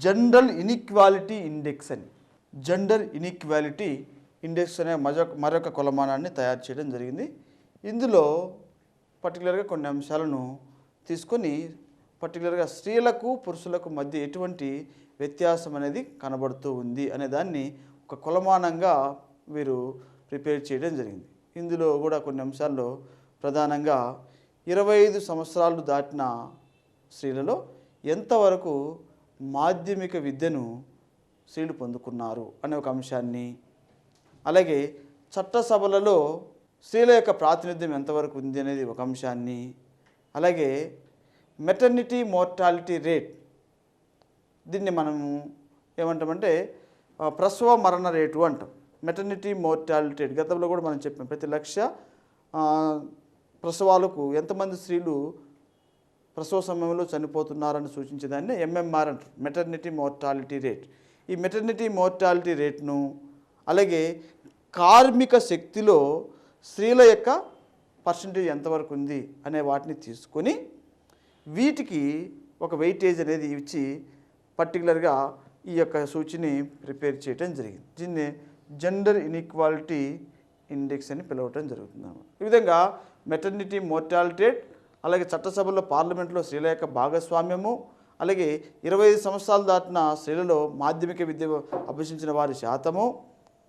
జెండర్ ఇన్ఈక్వాలిటీ ఇండెక్స్ అని. జెండర్ ఇన్ఈక్వాలిటీ ఇండెక్స్ అనే మరొక కొలమానాన్ని తయారు చేయడం జరిగింది. ఇందులో పర్టికులర్గా కొన్ని అంశాలను తీసుకొని పర్టికులర్గా స్త్రీలకు పురుషులకు మధ్య ఎటువంటి వ్యత్యాసం అనేది కనబడుతూ ఉంది అనే దాన్ని ఒక కొలమానంగా వీరు ప్రిపేర్ చేయడం జరిగింది. ఇందులో కూడా కొన్ని అంశాల్లో ప్రధానంగా 25 సంవత్సరాలు దాటిన స్త్రీలలో ఎంతవరకు మాధ్యమిక విద్యను స్త్రీలు పొందుకున్నారు అనే ఒక అంశాన్ని, అలాగే చట్టసభలలో స్త్రీల యొక్క ప్రాతినిధ్యం ఎంతవరకు ఉంది అనేది ఒక అంశాన్ని, అలాగే మెటర్నిటీ మోర్టాలిటీ రేట్, దీన్ని మనము ఏమంటామంటే ప్రసవ మరణ రేటు అంటాం. మెటర్నిటీ మోర్టాలిటీ రేట్ గతంలో కూడా మనం చెప్పాం. ప్రతి 1,00,000 ప్రసవాలకు ఎంతమంది స్త్రీలు ప్రసవ సమయంలో చనిపోతున్నారని సూచించేదాన్ని MMR అంటారు, మెటర్నిటీ మోర్టాలిటీ రేట్. ఈ మెటర్నిటీ మోర్టాలిటీ రేట్ను, అలాగే కార్మిక శక్తిలో స్త్రీల యొక్క పర్సంటేజ్ ఎంతవరకు ఉంది అనే వాటిని తీసుకొని వీటికి ఒక వెయిటేజ్ అనేది ఇచ్చి పర్టికులర్గా ఈ యొక్క సూచిని ప్రిపేర్ చేయడం జరిగింది. దీన్ని జెండర్ ఇన్ఈక్వాలిటీ ఇండెక్స్ అని పిలవటం జరుగుతుంది. ఈ విధంగా మెటర్నిటీ మోర్టాలిటీ రేట్, అలాగే చట్టసభల్లో పార్లమెంట్లో స్త్రీల యొక్క భాగస్వామ్యము, అలాగే 25 సంవత్సరాలు దాటిన స్త్రీలలో మాధ్యమిక విద్య అభ్యసించిన వారి శాతము,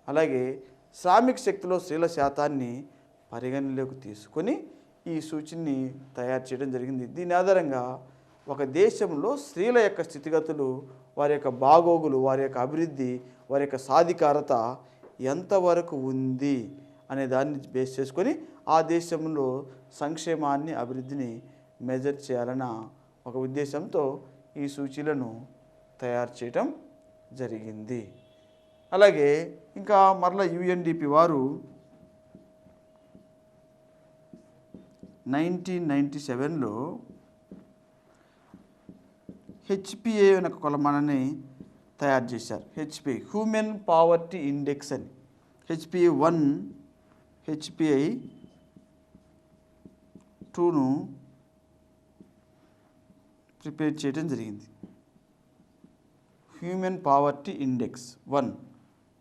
అలాగే శ్రామిక శక్తిలో స్త్రీల శాతాన్ని పరిగణలోకి తీసుకొని ఈ సూచిని తయారు చేయడం జరిగింది. దీని ఆధారంగా ఒక దేశంలో స్త్రీల యొక్క స్థితిగతులు, వారి యొక్క బాగోగులు, వారి యొక్క అభివృద్ధి, వారి యొక్క సాధికారత ఎంతవరకు ఉంది అనే దాన్ని బేస్ చేసుకొని ఆ దేశంలో సంక్షేమాన్ని, అభివృద్ధిని మెజర్ చేయాలన్న ఒక ఉద్దేశంతో ఈ సూచీలను తయారు చేయటం జరిగింది. అలాగే ఇంకా మరలా UNDP వారు 1997లో HPA అనే ఒక కొలమానాన్ని తయారు చేశారు. HPA హ్యూమన్ పావర్టీ ఇండెక్స్ అని. HPA 1, HPA 2ను ప్రిపేర్ చేయడం జరిగింది. హ్యూమన్ పావర్టీ ఇండెక్స్ 1,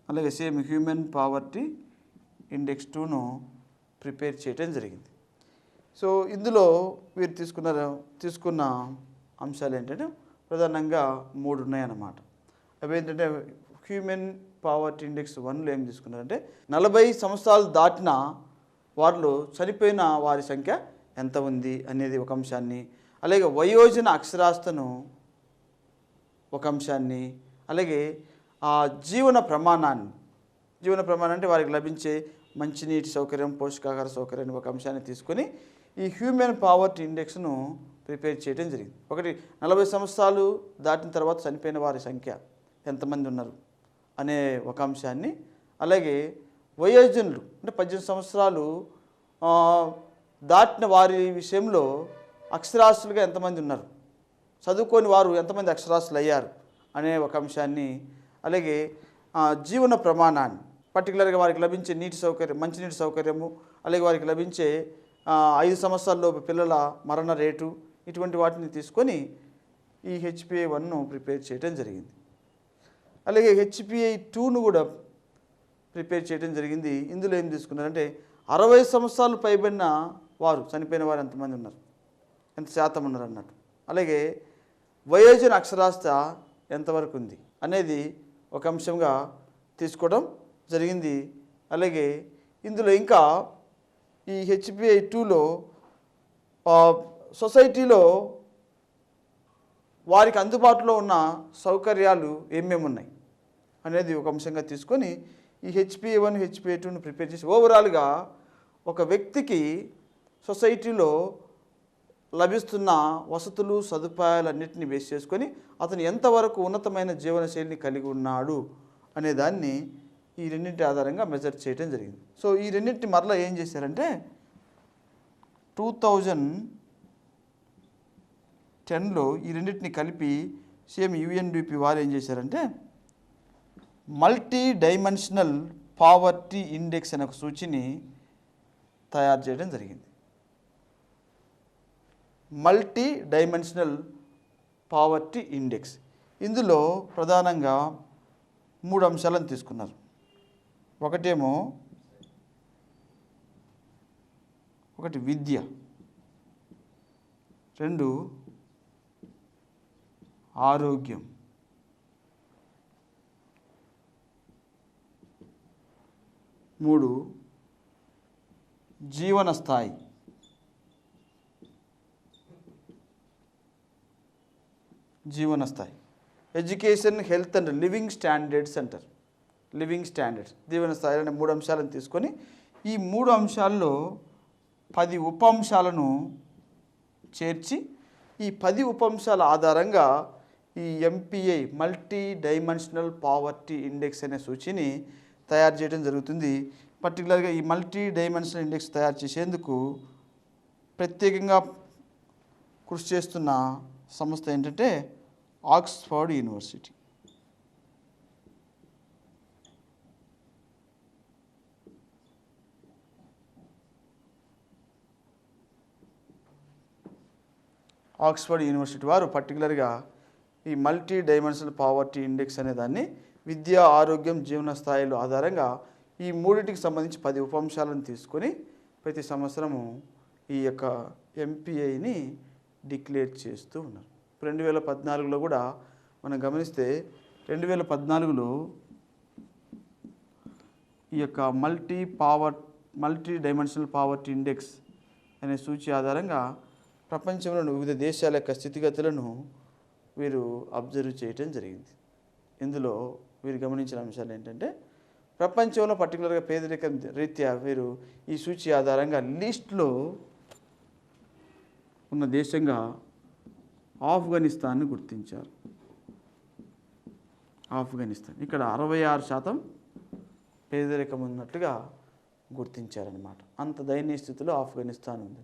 అలాగే సేమ్ హ్యూమన్ పావర్టీ ఇండెక్స్ 2ను ప్రిపేర్ చేయడం జరిగింది. సో ఇందులో వీరు తీసుకున్న అంశాలు ఏంటంటే ప్రధానంగా 3 ఉన్నాయన్నమాట. అవి ఏంటంటే హ్యూమన్ పావర్టీ ఇండెక్స్ 1లో ఏం తీసుకున్నారంటే 40 సంవత్సరాలు దాటిన వారిలో చనిపోయిన వారి సంఖ్య ఎంత ఉంది అనేది ఒక అంశాన్ని, అలాగే వయోజన అక్షరాస్యతను ఒక అంశాన్ని, అలాగే జీవన ప్రమాణాన్ని అంటే వారికి లభించే మంచినీటి సౌకర్యం, పోషకాహార సౌకర్యం ఒక అంశాన్ని తీసుకొని ఈ హ్యూమన్ పావర్టీ ఇండెక్స్ను ప్రిపేర్ చేయడం జరిగింది. ఒకటి 40 సంవత్సరాలు దాటిన తర్వాత చనిపోయిన వారి సంఖ్య ఎంతమంది ఉన్నారు అనే ఒక అంశాన్ని, అలాగే వయోజనులు అంటే 18 సంవత్సరాలు దాటిన వారి విషయంలో అక్షరాస్యులుగా ఎంతమంది ఉన్నారు చదువుకొని వారు ఎంతమంది అక్షరాస్యులు అయ్యారు అనే ఒక అంశాన్ని, అలాగే జీవన ప్రమాణాన్ని, పర్టికులర్గా వారికి లభించే నీటి సౌకర్యం, మంచినీటి సౌకర్యము, అలాగే వారికి లభించే 5 సంవత్సరాల్లోపు పిల్లల మరణ రేటు, ఇటువంటి వాటిని తీసుకొని ఈ HPA-1ను ప్రిపేర్ చేయడం జరిగింది. అలాగే HPA-2ను కూడా ప్రిపేర్ చేయడం జరిగింది. ఇందులో ఏం తీసుకున్నారంటే 60 సంవత్సరాలు పైబడిన వారు, చనిపోయిన వారు ఎంతమంది ఉన్నారు, ఎంత శాతం ఉన్నారు అన్నట్టు, అలాగే వయోజన అక్షరాస్యత ఎంతవరకు ఉంది అనేది ఒక అంశంగా తీసుకోవడం జరిగింది. అలాగే ఇందులో ఇంకా ఈ HPA-2లో సొసైటీలో వారికి అందుబాటులో ఉన్న సౌకర్యాలు ఏమేమి ఉన్నాయి అనేది ఒక అంశంగా తీసుకొని ఈ HPA-1, HPA-2ను ప్రిపేర్ చేసి ఓవరాల్గా ఒక వ్యక్తికి సొసైటీలో లభిస్తున్న వసతులు సదుపాయాలన్నింటినీ బేస్ చేసుకొని అతను ఎంతవరకు ఉన్నతమైన జీవనశైలిని కలిగి ఉన్నాడు అనే దాన్ని ఈ రెండింటి ఆధారంగా మెజర్ చేయడం జరిగింది. సో ఈ రెండింటిని మరలా ఏం చేశారంటే 2010లో ఈ రెండింటిని కలిపి సేమ్ UNDP వారు ఏం చేశారంటే మల్టీ డైమెన్షనల్ పావర్టీ ఇండెక్స్ అనే ఒక సూచిని తయారు చేయడం జరిగింది. మల్టీ డైమెన్షనల్ పావర్టీ ఇండెక్స్, ఇందులో ప్రధానంగా 3 అంశాలను తీసుకున్నారు. ఒకటి విద్య, 2 ఆరోగ్యం, 3 జీవన స్థాయి. Education, health and living standards అంటారు. లివింగ్ స్టాండర్డ్స్, జీవన స్థాయి అనే 3 అంశాలను తీసుకొని ఈ 3 అంశాల్లో 10 ఉప అంశాలను చేర్చి ఈ 10 ఉప అంశాల ఆధారంగా ఈ MPI multi dimensional poverty index అనే సూచిని తయారు చేయడం జరుగుతుంది. పర్టికులర్గా ఈ మల్టీ డైమెన్షనల్ ఇండెక్స్ తయారు చేసేందుకు ప్రత్యేకంగా కృషి చేస్తున్న సంస్థ ఏంటంటే ఆక్స్ఫర్డ్ యూనివర్సిటీ. ఆక్స్ఫర్డ్ యూనివర్సిటీ వారు పర్టికులర్గా ఈ మల్టీ డైమెన్షనల్ పావర్టీ ఇండెక్స్ అనే దాన్ని విద్య, ఆరోగ్యం, జీవన స్థాయిల ఆధారంగా ఈ మూడింటికి సంబంధించి 10 ఉప అంశాలను తీసుకొని ప్రతి సంవత్సరము ఈ యొక్క MPIని డిక్లేర్ చేస్తూ ఉన్నారు. 2014లో కూడా మనం గమనిస్తే 2014లో ఈ యొక్క మల్టీ డైమెన్షనల్ పావర్టీ ఇండెక్స్ అనే సూచి ఆధారంగా ప్రపంచంలోని వివిధ దేశాల యొక్క స్థితిగతులను వీరు అబ్జర్వ్ చేయటం జరిగింది. ఇందులో వీరు గమనించిన అంశాలు ఏంటంటే ప్రపంచంలో పర్టికులర్గా పేదరికం రీత్యా వీరు ఈ సూచి ఆధారంగా లిస్ట్లో ఉన్న దేశంగా ఆఫ్ఘనిస్తాన్ని గుర్తించారు. ఆఫ్ఘనిస్తాన్ ఇక్కడ 66% పేదరికం ఉన్నట్లుగా గుర్తించారనమాట. అంత దయనీయ స్థితిలో ఆఫ్ఘనిస్తాన్ ఉంది.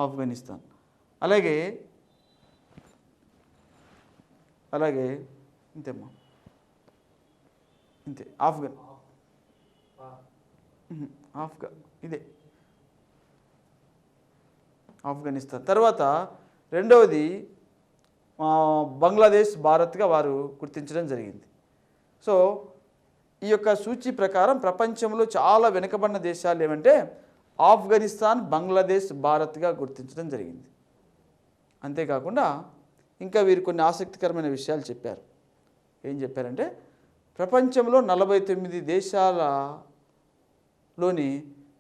ఆఫ్ఘనిస్తాన్ అలాగే ఇంతేమ్మా ఇంతే ఇదే ఆఫ్ఘనిస్తాన్. తర్వాత రెండవది బంగ్లాదేశ్, భారత్గా వారు గుర్తించడం జరిగింది. సో ఈ యొక్క సూచి ప్రకారం ప్రపంచంలో చాలా వెనుకబడిన దేశాలు ఏమంటే ఆఫ్ఘనిస్తాన్, బంగ్లాదేశ్, భారత్గా గుర్తించడం జరిగింది. అంతేకాకుండా ఇంకా వీరు కొన్ని ఆసక్తికరమైన విషయాలు చెప్పారు. ఏం చెప్పారంటే ప్రపంచంలో 49 దేశాలలోని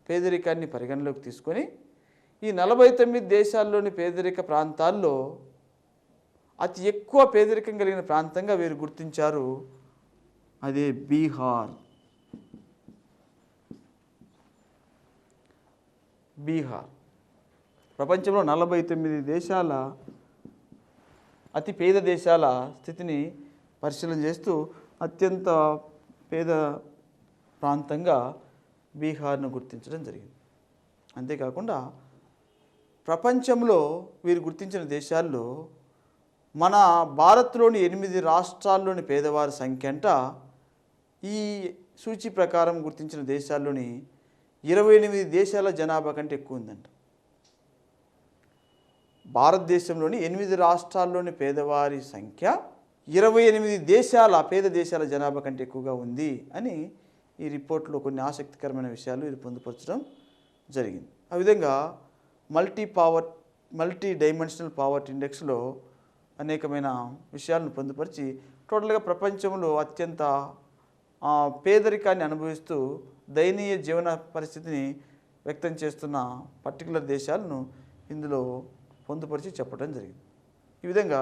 పేదరికాన్ని పరిగణలోకి తీసుకొని ఈ 49 దేశాల్లోని పేదరిక ప్రాంతాల్లో అతి ఎక్కువ పేదరికం కలిగిన ప్రాంతంగా వీరు గుర్తించారు. అదే బీహార్. ప్రపంచంలో 49 దేశాల అతి పేద దేశాల స్థితిని పరిశీలన చేస్తూ అత్యంత పేద ప్రాంతంగా బీహార్ను గుర్తించడం జరిగింది. అంతేకాకుండా ప్రపంచంలో వీరు గుర్తించిన దేశాల్లో మన భారత్లోని 8 రాష్ట్రాల్లోని పేదవారి సంఖ్య అంట ఈ సూచి ప్రకారం గుర్తించిన దేశాల్లోని 28 దేశాల జనాభా కంటే ఎక్కువ ఉందంట. భారతదేశంలోని 8 రాష్ట్రాల్లోని పేదవారి సంఖ్య 28 పేద దేశాల జనాభా కంటే ఎక్కువగా ఉంది అని ఈ రిపోర్ట్లో కొన్ని ఆసక్తికరమైన విషయాలు ఇది పొందుపరచడం జరిగింది. ఆ విధంగా మల్టీ డైమెన్షనల్ పావర్టీ ఇండెక్స్లో అనేకమైన విషయాలను పొందుపరిచి టోటల్గా ప్రపంచంలో అత్యంత పేదరికాన్ని అనుభవిస్తూ దయనీయ జీవన పరిస్థితిని వ్యక్తం చేస్తున్న పర్టికులర్ దేశాలను ఇందులో పొందుపరిచి చెప్పడం జరిగింది. ఈ విధంగా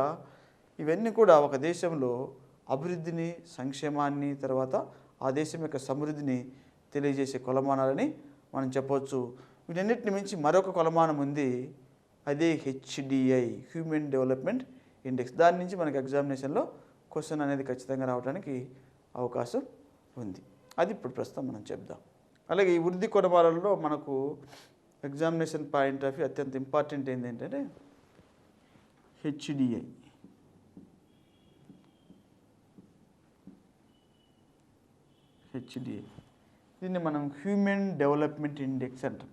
ఇవన్నీ కూడా ఒక దేశంలో అభివృద్ధిని, సంక్షేమాన్ని, తర్వాత ఆ దేశం యొక్క సమృద్ధిని తెలియజేసే కొలమానాలని మనం చెప్పవచ్చు. వీటన్నిటిని మించి మరొక కొలమానం ఉంది, అదే HDI, హ్యూమన్ డెవలప్మెంట్ ఇండెక్స్. దాని నుంచి మనకి ఎగ్జామినేషన్లో క్వశ్చన్ అనేది ఖచ్చితంగా రావడానికి అవకాశం ఉంది. అది ఇప్పుడు ప్రస్తుతం మనం చెప్దాం. అలాగే ఈ వృద్ధి కొలమానాలలో మనకు ఎగ్జామినేషన్ పాయింట్ ఆఫ్ వ్యూ అత్యంత ఇంపార్టెంట్ ఏంటంటే HDI. దీన్ని మనం హ్యూమన్ డెవలప్మెంట్ ఇండెక్స్ అంటాం.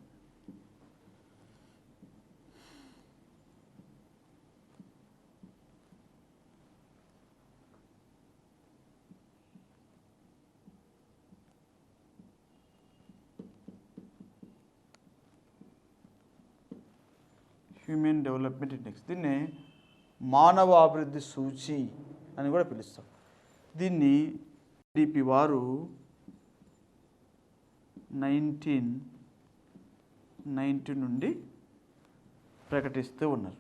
హ్యూమన్ డెవలప్మెంట్ ఇండెక్స్, దీన్ని మానవ అభివృద్ధి సూచి అని కూడా పిలుస్తాం. దీన్ని DP వారు 1990 నుండి ప్రకటిస్తూ ఉన్నారు.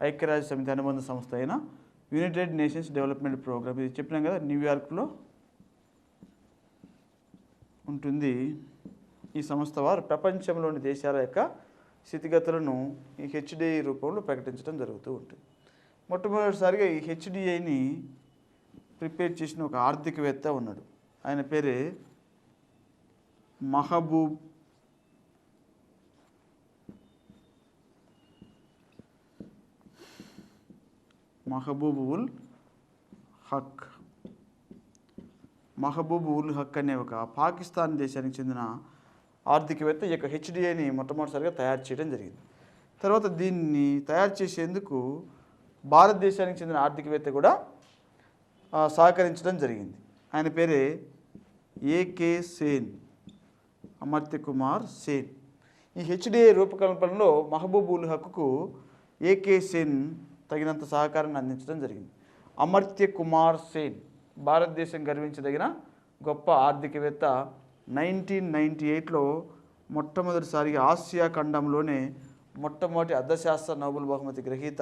ఐక్యరాజ్య సమితి అనుబంధ సంస్థ అయిన యునైటెడ్ నేషన్స్ డెవలప్మెంట్ ప్రోగ్రామ్, ఇది చెప్పినాం కదా, న్యూయార్క్లో ఉంటుంది. ఈ సంస్థ వారు ప్రపంచంలోని దేశాల యొక్క స్థితిగతులను ఈ HDI రూపంలో ప్రకటించడం జరుగుతూ ఉంటుంది. మొట్టమొదటిసారిగా ఈ HDIని ప్రిపేర్ చేసిన ఒక ఆర్థికవేత్త ఉన్నాడు. ఆయన పేరే మహబూబ్ ఉల్ హక్. అనే ఒక పాకిస్తాన్ దేశానికి చెందిన ఆర్థికవేత్త ఈ యొక్క HDIని మొట్టమొదటిసారిగా తయారు చేయడం జరిగింది. తర్వాత దీన్ని తయారు చేసేందుకు భారతదేశానికి చెందిన ఆర్థికవేత్త కూడా సహకరించడం జరిగింది. ఆయన పేరే AK సేన్, అమర్త్య కుమార్ సేన్. ఈ HDI రూపకల్పనలో మహబూబ్ ఉల్ హక్కు AK సేన్ తగినంత సహకారాన్ని అందించడం జరిగింది. అమర్త్య కుమార్ సేన్ భారతదేశం గర్వించదగిన గొప్ప ఆర్థికవేత్త. 1998లో మొట్టమొదటిసారిగా ఆసియా ఖండంలోనే మొట్టమొదటి అర్థశాస్త్ర నోబెల్ బహుమతి గ్రహీత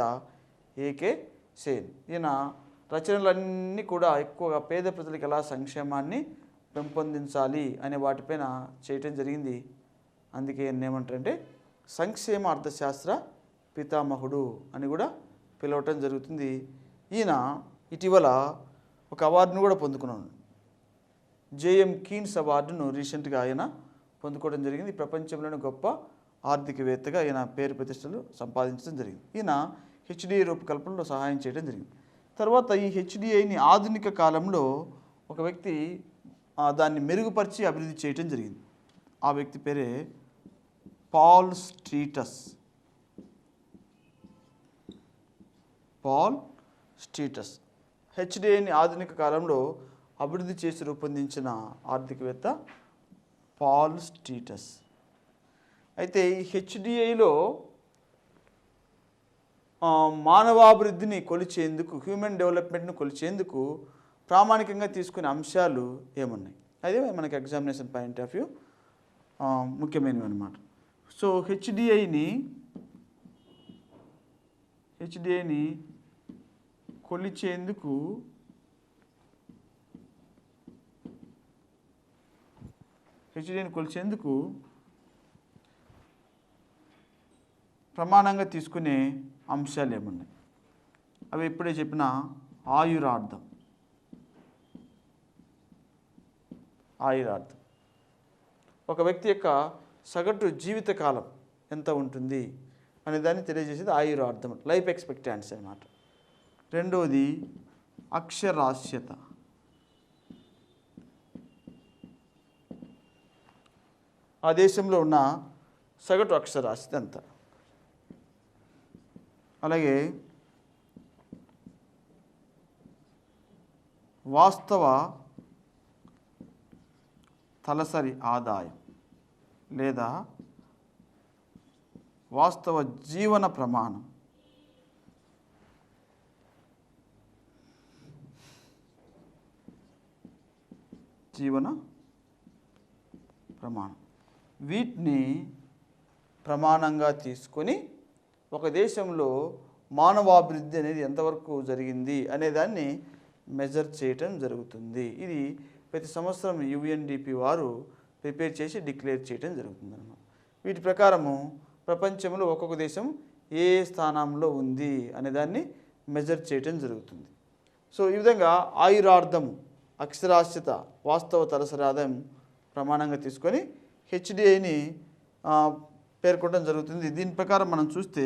AK సేన్. ఈయన రచనలన్నీ కూడా ఎక్కువగా పేద ప్రజలకు ఎలా సంక్షేమాన్ని పెంపొందించాలి అనే వాటిపైన చేయటం జరిగింది. అందుకే ఏమంటారంటే సంక్షేమ అర్థశాస్త్ర పితామహుడు అని కూడా పిలవటం జరుగుతుంది. ఈయన ఇటీవల ఒక అవార్డును కూడా పొందుకున్నాడు. JM కీన్స్ అవార్డును రీసెంట్గా ఆయన పొందుకోవడం జరిగింది. ప్రపంచంలోని గొప్ప ఆర్థికవేత్తగా ఈయన పేరు ప్రతిష్టలు సంపాదించడం జరిగింది. ఈయన HDI రూపకల్పనలో సహాయం చేయడం జరిగింది. తర్వాత ఈ HDIని ఆధునిక కాలంలో ఒక వ్యక్తి దాన్ని మెరుగుపరిచి అభివృద్ధి చేయడం జరిగింది. ఆ వ్యక్తి పేరే పాల్ స్ట్రీటస్. HDIని ఆధునిక కాలంలో అభివృద్ధి చేసి రూపొందించిన ఆర్థికవేత్త పాల్ స్ట్రీటస్. అయితే ఈ HDIలో మానవాభివృద్ధిని కొలిచేందుకు, హ్యూమన్ డెవలప్మెంట్ను కొలిచేందుకు ప్రామాణికంగా తీసుకునే అంశాలు ఏమున్నాయి, అదే మనకి ఎగ్జామినేషన్ పాయింట్ ఆఫ్ వ్యూ ముఖ్యమైనవి అన్నమాట. సో HDIని కొలిచేందుకు ప్రమాణంగా తీసుకునే అంశాలు ఏమున్నాయి, అవి ఇప్పుడే చెప్పిన ఆయురార్థం. ఒక వ్యక్తి యొక్క సగటు జీవితకాలం ఎంత ఉంటుంది అనే దాన్ని తెలియజేసేది ఆయురార్థం, లైఫ్ ఎక్స్పెక్టాన్సీ అన్నమాట. రెండవది అక్షరాస్యత. ఆ దేశంలో ఉన్న సగటు అక్షరాస్యత ఎంత. అలాగే వాస్తవ తలసరి ఆదాయం లేదా వాస్తవ జీవన ప్రమాణం. జీవన ప్రమాణం వీటిని ప్రమాణంగా తీసుకొని ఒక దేశంలో మానవాభివృద్ధి అనేది ఎంతవరకు జరిగింది అనేదాన్ని మెజర్ చేయటం జరుగుతుంది. ఇది ప్రతి సంవత్సరం యుఎన్డిపి వారు ప్రిపేర్ చేసి డిక్లేర్ చేయడం జరుగుతుంది అన్నమాట. వీటి ప్రకారము ప్రపంచంలో ఒక్కొక్క దేశం ఏ స్థానంలో ఉంది అనేదాన్ని మెజర్ చేయటం జరుగుతుంది. సో ఈ విధంగా ఆయురార్థము, అక్షరాస్యత, వాస్తవ తలసరి ఆదాయం ప్రమాణంగా తీసుకొని హెచ్డిఐని పేర్కొనడం జరుగుతుంది. దీని ప్రకారం మనం చూస్తే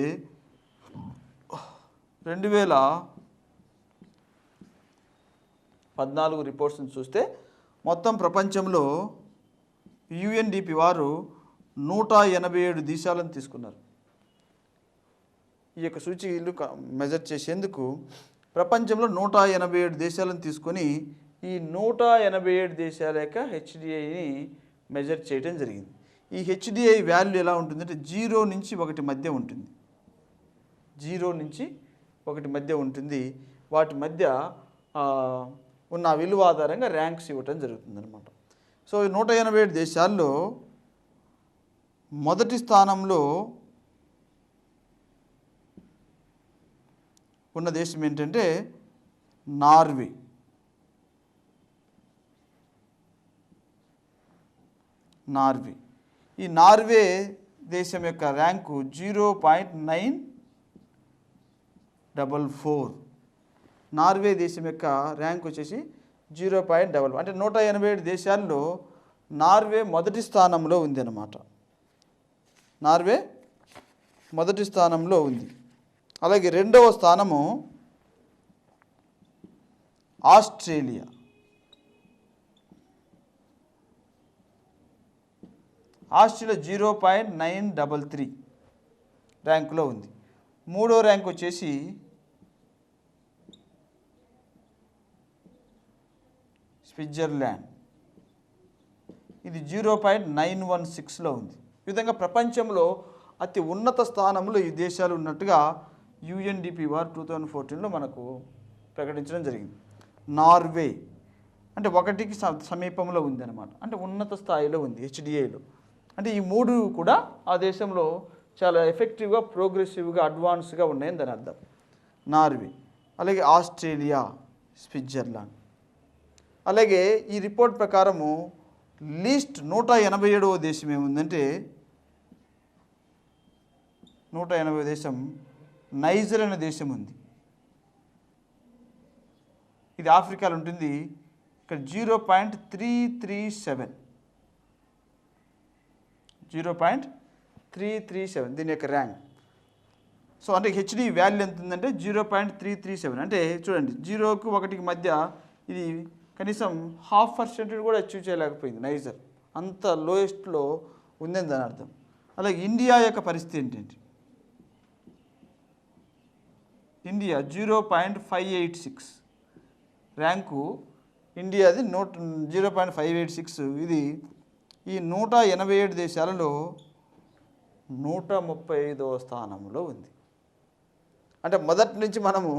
2014 రిపోర్ట్స్ని చూస్తే మొత్తం ప్రపంచంలో యుఎన్డిపి వారు 187 దేశాలను తీసుకున్నారు. ఈ యొక్క సూచీలు మెజర్ చేసేందుకు ప్రపంచంలో 187 దేశాలను తీసుకొని ఈ 187 దేశాల యొక్క హెచ్డిఐని మెజర్ చేయడం జరిగింది. ఈ హెచ్డిఐ వాల్యూ ఎలా ఉంటుందంటే 0 నుంచి 1 మధ్య ఉంటుంది. 0 నుంచి 1 మధ్య ఉంటుంది. వాటి మధ్య ఉన్న విలువ ఆధారంగా ర్యాంక్స్ ఇవ్వటం జరుగుతుందన్నమాట. సో 187 దేశాల్లో మొదటి స్థానంలో ఉన్న దేశం ఏంటంటే నార్వే. ఈ నార్వే దేశం యొక్క ర్యాంకు 0.944. నార్వే దేశం యొక్క ర్యాంక్ వచ్చేసి 0.44. అంటే 187 దేశాల్లో నార్వే మొదటి స్థానంలో ఉంది అన్నమాట. నార్వే మొదటి స్థానంలో ఉంది. అలాగే రెండవ స్థానము ఆస్ట్రేలియా. ఆస్ట్రేలియా 0.933 ర్యాంకులో ఉంది. మూడో ర్యాంక్ వచ్చేసి స్విట్జర్లాండ్. ఇది 0.916లో ఉంది. ఈ విధంగా ప్రపంచంలో అతి ఉన్నత స్థానంలో ఈ దేశాలు ఉన్నట్టుగా యుఎన్డిపి వారు 2014లో మనకు ప్రకటించడం జరిగింది. నార్వే అంటే 1కి సమీపంలో ఉంది అన్నమాట. అంటే ఉన్నత స్థాయిలో ఉంది హెచ్డిఐలో. అంటే ఈ మూడు కూడా ఆ దేశంలో చాలా ఎఫెక్టివ్గా, ప్రోగ్రెసివ్గా, అడ్వాన్స్గా ఉన్నాయని దాని అర్థం. నార్వే, అలాగే ఆస్ట్రేలియా, స్విట్జర్లాండ్. అలాగే ఈ రిపోర్ట్ ప్రకారము లీస్ట్ 187వ దేశం ఏముందంటే 180వ దేశం నైజర్ అనే దేశం ఉంది. ఇది ఆఫ్రికాలో ఉంటుంది. ఇక్కడ 0.337 దీని యొక్క ర్యాంక్. సో అంటే హెచ్డి వాల్యూ ఎంత ఉందంటే 0.337. అంటే చూడండి 0కి 1కి మధ్య ఇది కనీసం 0.5% కూడా అచీవ్ చేయలేకపోయింది నైజర్. అంత లోయెస్ట్లో ఉందని దాని అర్థం. అలాగే ఇండియా యొక్క పరిస్థితి ఏంటంటే ఇండియా 0.586 ర్యాంకు. ఇండియాది 0.586. ఇది ఈ 187 దేశాలలో 135వ స్థానంలో ఉంది. అంటే మొదటి నుంచి మనము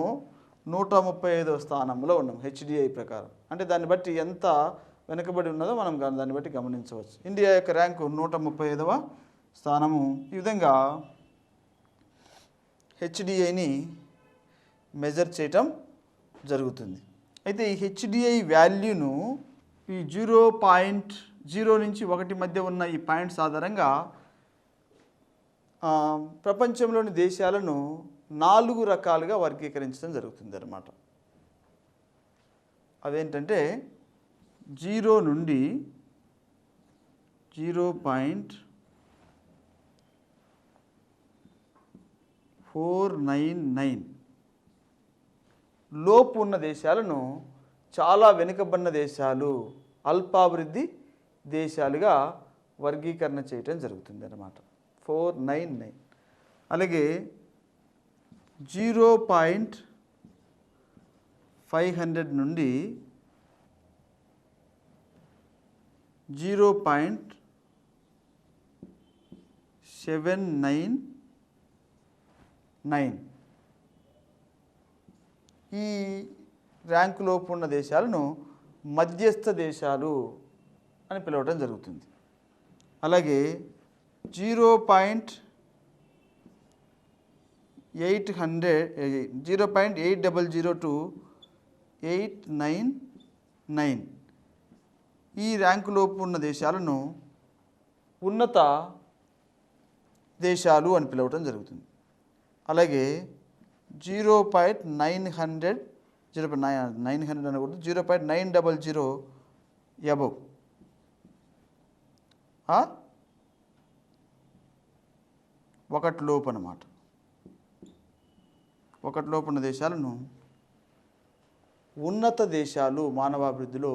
135వ స్థానంలో ఉన్నాం హెచ్డిఐ ప్రకారం. అంటే దాన్ని బట్టి ఎంత వెనుకబడి ఉన్నదో మనం దాన్ని బట్టి గమనించవచ్చు. ఇండియా యొక్క ర్యాంకు 135వ స్థానము. ఈ విధంగా హెచ్డిఐని మెజర్ చేయటం జరుగుతుంది. అయితే ఈ హెచ్డిఐ వాల్యూను ఈ 0.0 నుంచి 1 మధ్య ఉన్న ఈ పాయింట్స్ ఆధారంగా ప్రపంచంలోని దేశాలను 4 రకాలుగా వర్గీకరించడం జరుగుతుంది అన్నమాట. అవేంటంటే 0 నుండి 0.1 499. లోపు ఉన్న దేశాలను చాలా వెనుకబడిన దేశాలు, అల్పాభివృద్ధి దేశాలుగా వర్గీకరణ చేయటం జరుగుతుంది అన్నమాట. 499. అలాగే 0.500 నుండి 0.799 ఈ ర్యాంకులోపు ఉన్న దేశాలను మధ్యస్థ దేశాలు అని పిలవటం జరుగుతుంది. అలాగే 0.800 to 899 ఈ ర్యాంకులోపు ఉన్న దేశాలను ఉన్నత దేశాలు అని పిలవటం జరుగుతుంది. అలాగే 0.900 అనకూడదు, 0.900 అబవ్ ఒకటి లోపు అన్నమాట. ఒకటి లోపు ఉన్న దేశాలను ఉన్నత దేశాలు మానవాభివృద్ధిలో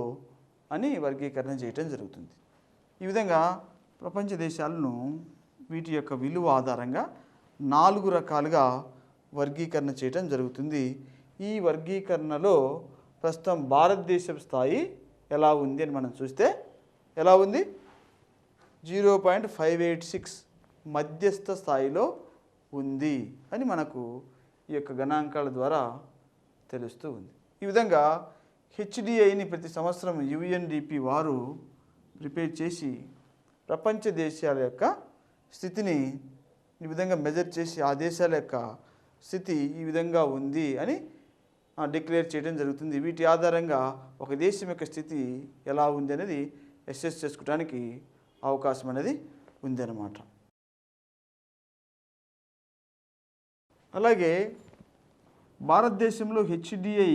అని వర్గీకరణ చేయటం జరుగుతుంది. ఈ విధంగా ప్రపంచ దేశాలను వీటి యొక్క విలువ ఆధారంగా 4 రకాలుగా వర్గీకరణ చేయటం జరుగుతుంది. ఈ వర్గీకరణలో ప్రస్తుతం భారతదేశం స్థాయి ఎలా ఉంది అని మనం చూస్తే ఎలా ఉంది? 0.586 మధ్యస్థ స్థాయిలో ఉంది అని మనకు ఈ యొక్క గణాంకాల ద్వారా తెలుస్తూ ఉంది. ఈ విధంగా హెచ్డిఐని ప్రతి సంవత్సరం UNDP వారు ప్రిపేర్ చేసి ప్రపంచ దేశాల యొక్క స్థితిని ఈ విధంగా మెజర్ చేసి ఆ దేశాల యొక్క స్థితి ఈ విధంగా ఉంది అని డిక్లేర్ చేయడం జరుగుతుంది. వీటి ఆధారంగా ఒక దేశం యొక్క స్థితి ఎలా ఉంది అనేది అసెస్ చేసుకోవడానికి అవకాశం అనేది ఉందన్నమాట. అలాగే భారతదేశంలో హెచ్డిఐ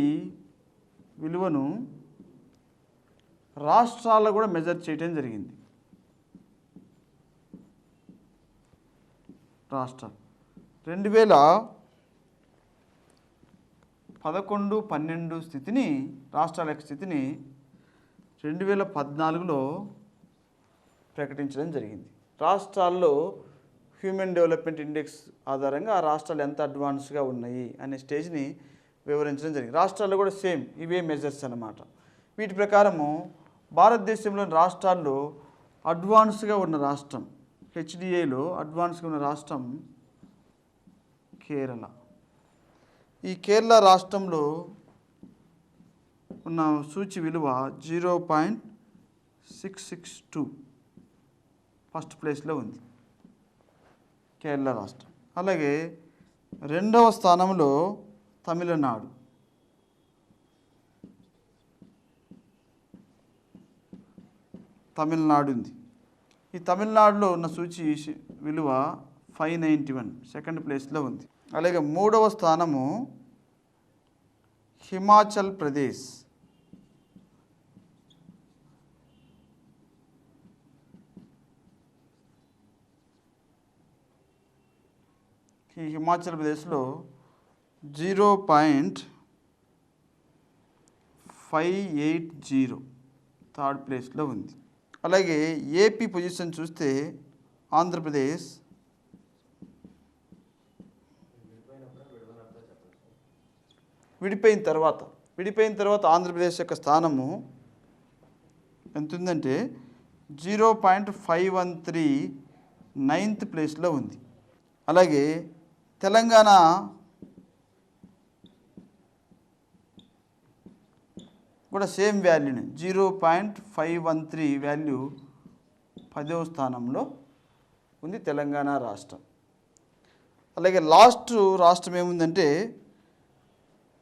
విలువను రాష్ట్రాల్లో కూడా మెజర్ చేయడం జరిగింది. రాష్ట్రాలు 2011-12 స్థితిని, రాష్ట్రాల యొక్క స్థితిని 2014లో ప్రకటించడం జరిగింది. రాష్ట్రాల్లో హ్యూమన్ డెవలప్మెంట్ ఇండెక్స్ ఆధారంగా ఆ రాష్ట్రాలు ఎంత అడ్వాన్స్గా ఉన్నాయి అనే స్టేజ్ని వివరించడం జరిగింది. రాష్ట్రాల్లో కూడా సేమ్ ఇవే మెజర్స్ అన్నమాట. వీటి ప్రకారము భారతదేశంలోని రాష్ట్రాల్లో అడ్వాన్స్గా ఉన్న రాష్ట్రం, హెచ్డిఐలో అడ్వాన్స్గా ఉన్న రాష్ట్రం కేరళ. ఈ కేరళ రాష్ట్రంలో ఉన్న సూచి విలువ 0.662 ఫస్ట్ ప్లేస్లో ఉంది కేరళ రాష్ట్రం. అలాగే 2వ స్థానంలో తమిళనాడు. తమిళనాడు ఉంది. ఈ తమిళనాడులో ఉన్న సూచి విలువ 591 సెకండ్ ప్లేస్లో ఉంది. అలాగే 3వ స్థానము హిమాచల్ ప్రదేశ్. ఈ హిమాచల్ ప్రదేశ్లో 0.580 థర్డ్ ప్లేస్లో ఉంది. అలాగే ఏపీ పొజిషన్ చూస్తే ఆంధ్రప్రదేశ్ విడిపోయిన తర్వాత ఆంధ్రప్రదేశ్ యొక్క స్థానము ఎంత ఉందంటే 0.513 9th ప్లేస్లో ఉంది. అలాగే తెలంగాణ కూడా సేమ్ వాల్యూని 0.513 వాల్యూ 10వ స్థానంలో ఉంది తెలంగాణ రాష్ట్రం. అలాగే లాస్ట్ రాష్ట్రం ఏముందంటే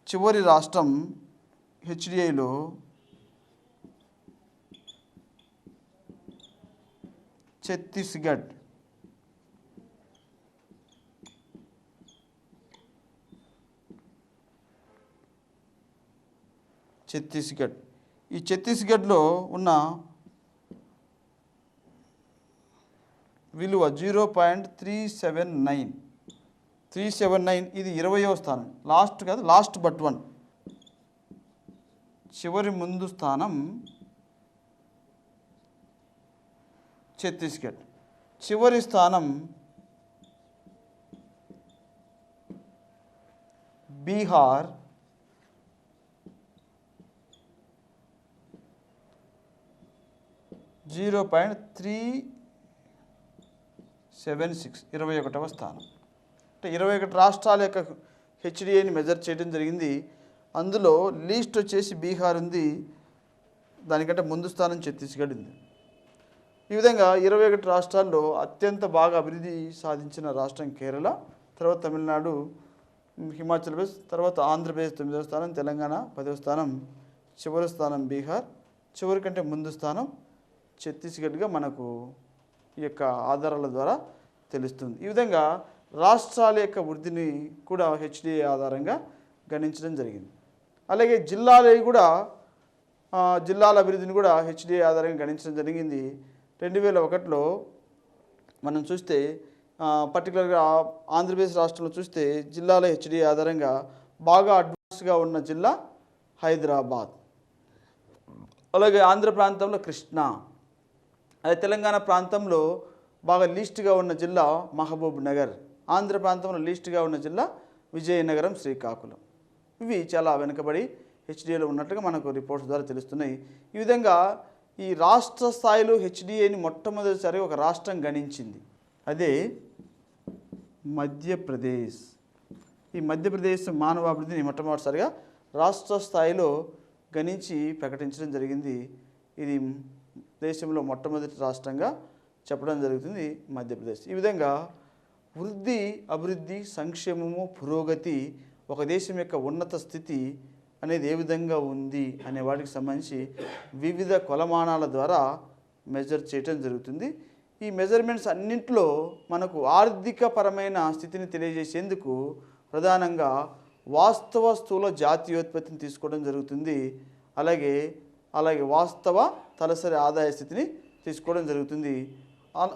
చివరి రాష్ట్రం హెచ్డిఐలో ఛత్తీస్గఢ్. ఈ ఛత్తీస్గఢ్లో ఉన్న విలువ 0.379 379 ఇది 20వ స్థానం. లాస్ట్ కాదు, లాస్ట్ బట్ వన్, చివరి ముందు స్థానం ఛత్తీస్గఢ్, చివరి స్థానం బీహార్, 0.376, 21వ స్థానం. అంటే 21 రాష్ట్రాల యొక్క హెచ్డిఏని మెజర్ చేయడం జరిగింది. అందులో లీస్ట్ వచ్చేసి బీహార్ ఉంది, దానికంటే ముందు స్థానం ఛత్తీస్గఢ్ ఉంది. ఈ విధంగా 21 రాష్ట్రాల్లో అత్యంత బాగా అభివృద్ధి సాధించిన రాష్ట్రం కేరళ, తర్వాత తమిళనాడు, హిమాచల్ ప్రదేశ్, తర్వాత ఆంధ్రప్రదేశ్ 9వ స్థానం, తెలంగాణ 10వ స్థానం, చివరి స్థానం బీహార్, చివరి కంటే ముందు స్థానం ఛత్తీస్గఢ్గా మనకు ఈ యొక్క ఆధారాల ద్వారా తెలుస్తుంది. ఈ విధంగా రాష్ట్రాల యొక్క వృద్ధిని కూడా హెచ్డిఏ ఆధారంగా గణించడం జరిగింది. అలాగే జిల్లాలవి కూడా జిల్లాల అభివృద్ధిని కూడా హెచ్డిఏ ఆధారంగా గణించడం జరిగింది. 2001లో మనం చూస్తే పర్టికులర్గా ఆంధ్రప్రదేశ్ రాష్ట్రంలో చూస్తే జిల్లాల హెచ్డిఏ ఆధారంగా బాగా అడ్వాన్స్గా ఉన్న జిల్లా హైదరాబాద్, అలాగే ఆంధ్ర ప్రాంతంలో కృష్ణా, అదే తెలంగాణ ప్రాంతంలో బాగా లీస్ట్గా ఉన్న జిల్లా మహబూబ్ నగర్, ఆంధ్ర ప్రాంతంలో లీస్ట్గా ఉన్న జిల్లా విజయనగరం, శ్రీకాకుళం. ఇవి చాలా వెనుకబడి హెచ్డిఏలో ఉన్నట్టుగా మనకు రిపోర్ట్స్ ద్వారా తెలుస్తున్నాయి. ఈ విధంగా ఈ రాష్ట్ర స్థాయిలో హెచ్డిఏని మొట్టమొదటిసారి ఒక రాష్ట్రం గణించింది, అదే మధ్యప్రదేశ్. ఈ మధ్యప్రదేశ్ మానవాభివృద్ధిని మొట్టమొదటిసారిగా రాష్ట్ర స్థాయిలో గణించి ప్రకటించడం జరిగింది. ఇది దేశంలో మొట్టమొదటి రాష్ట్రంగా చెప్పడం జరుగుతుంది మధ్యప్రదేశ్. ఈ విధంగా వృద్ధి, అభివృద్ధి, సంక్షేమము, పురోగతి, ఒక దేశం యొక్క ఉన్నత స్థితి అనేది ఏ విధంగా ఉంది అనే వాటికి సంబంధించి వివిధ కొలమానాల ద్వారా మెజర్ చేయటం జరుగుతుంది. ఈ మెజర్మెంట్స్ అన్నింటిలో మనకు ఆర్థిక పరమైన స్థితిని తెలియజేసేందుకు ప్రధానంగా వాస్తవ స్థూల జాతీయోత్పత్తిని తీసుకోవడం జరుగుతుంది. అలాగే వాస్తవ తలసరి ఆదాయ స్థితిని తీసుకోవడం జరుగుతుంది.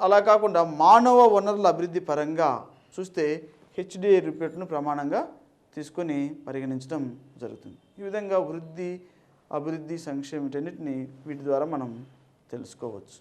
అలా కాకుండా మానవ వనరుల అభివృద్ధి పరంగా చూస్తే హెచ్డిఏ రిపోర్ట్ను ప్రమాణంగా తీసుకొని పరిగణించడం జరుగుతుంది. ఈ విధంగా వృద్ధి, అభివృద్ధి, సంక్షేమం వీటన్నిటిని వీటి ద్వారా మనం తెలుసుకోవచ్చు.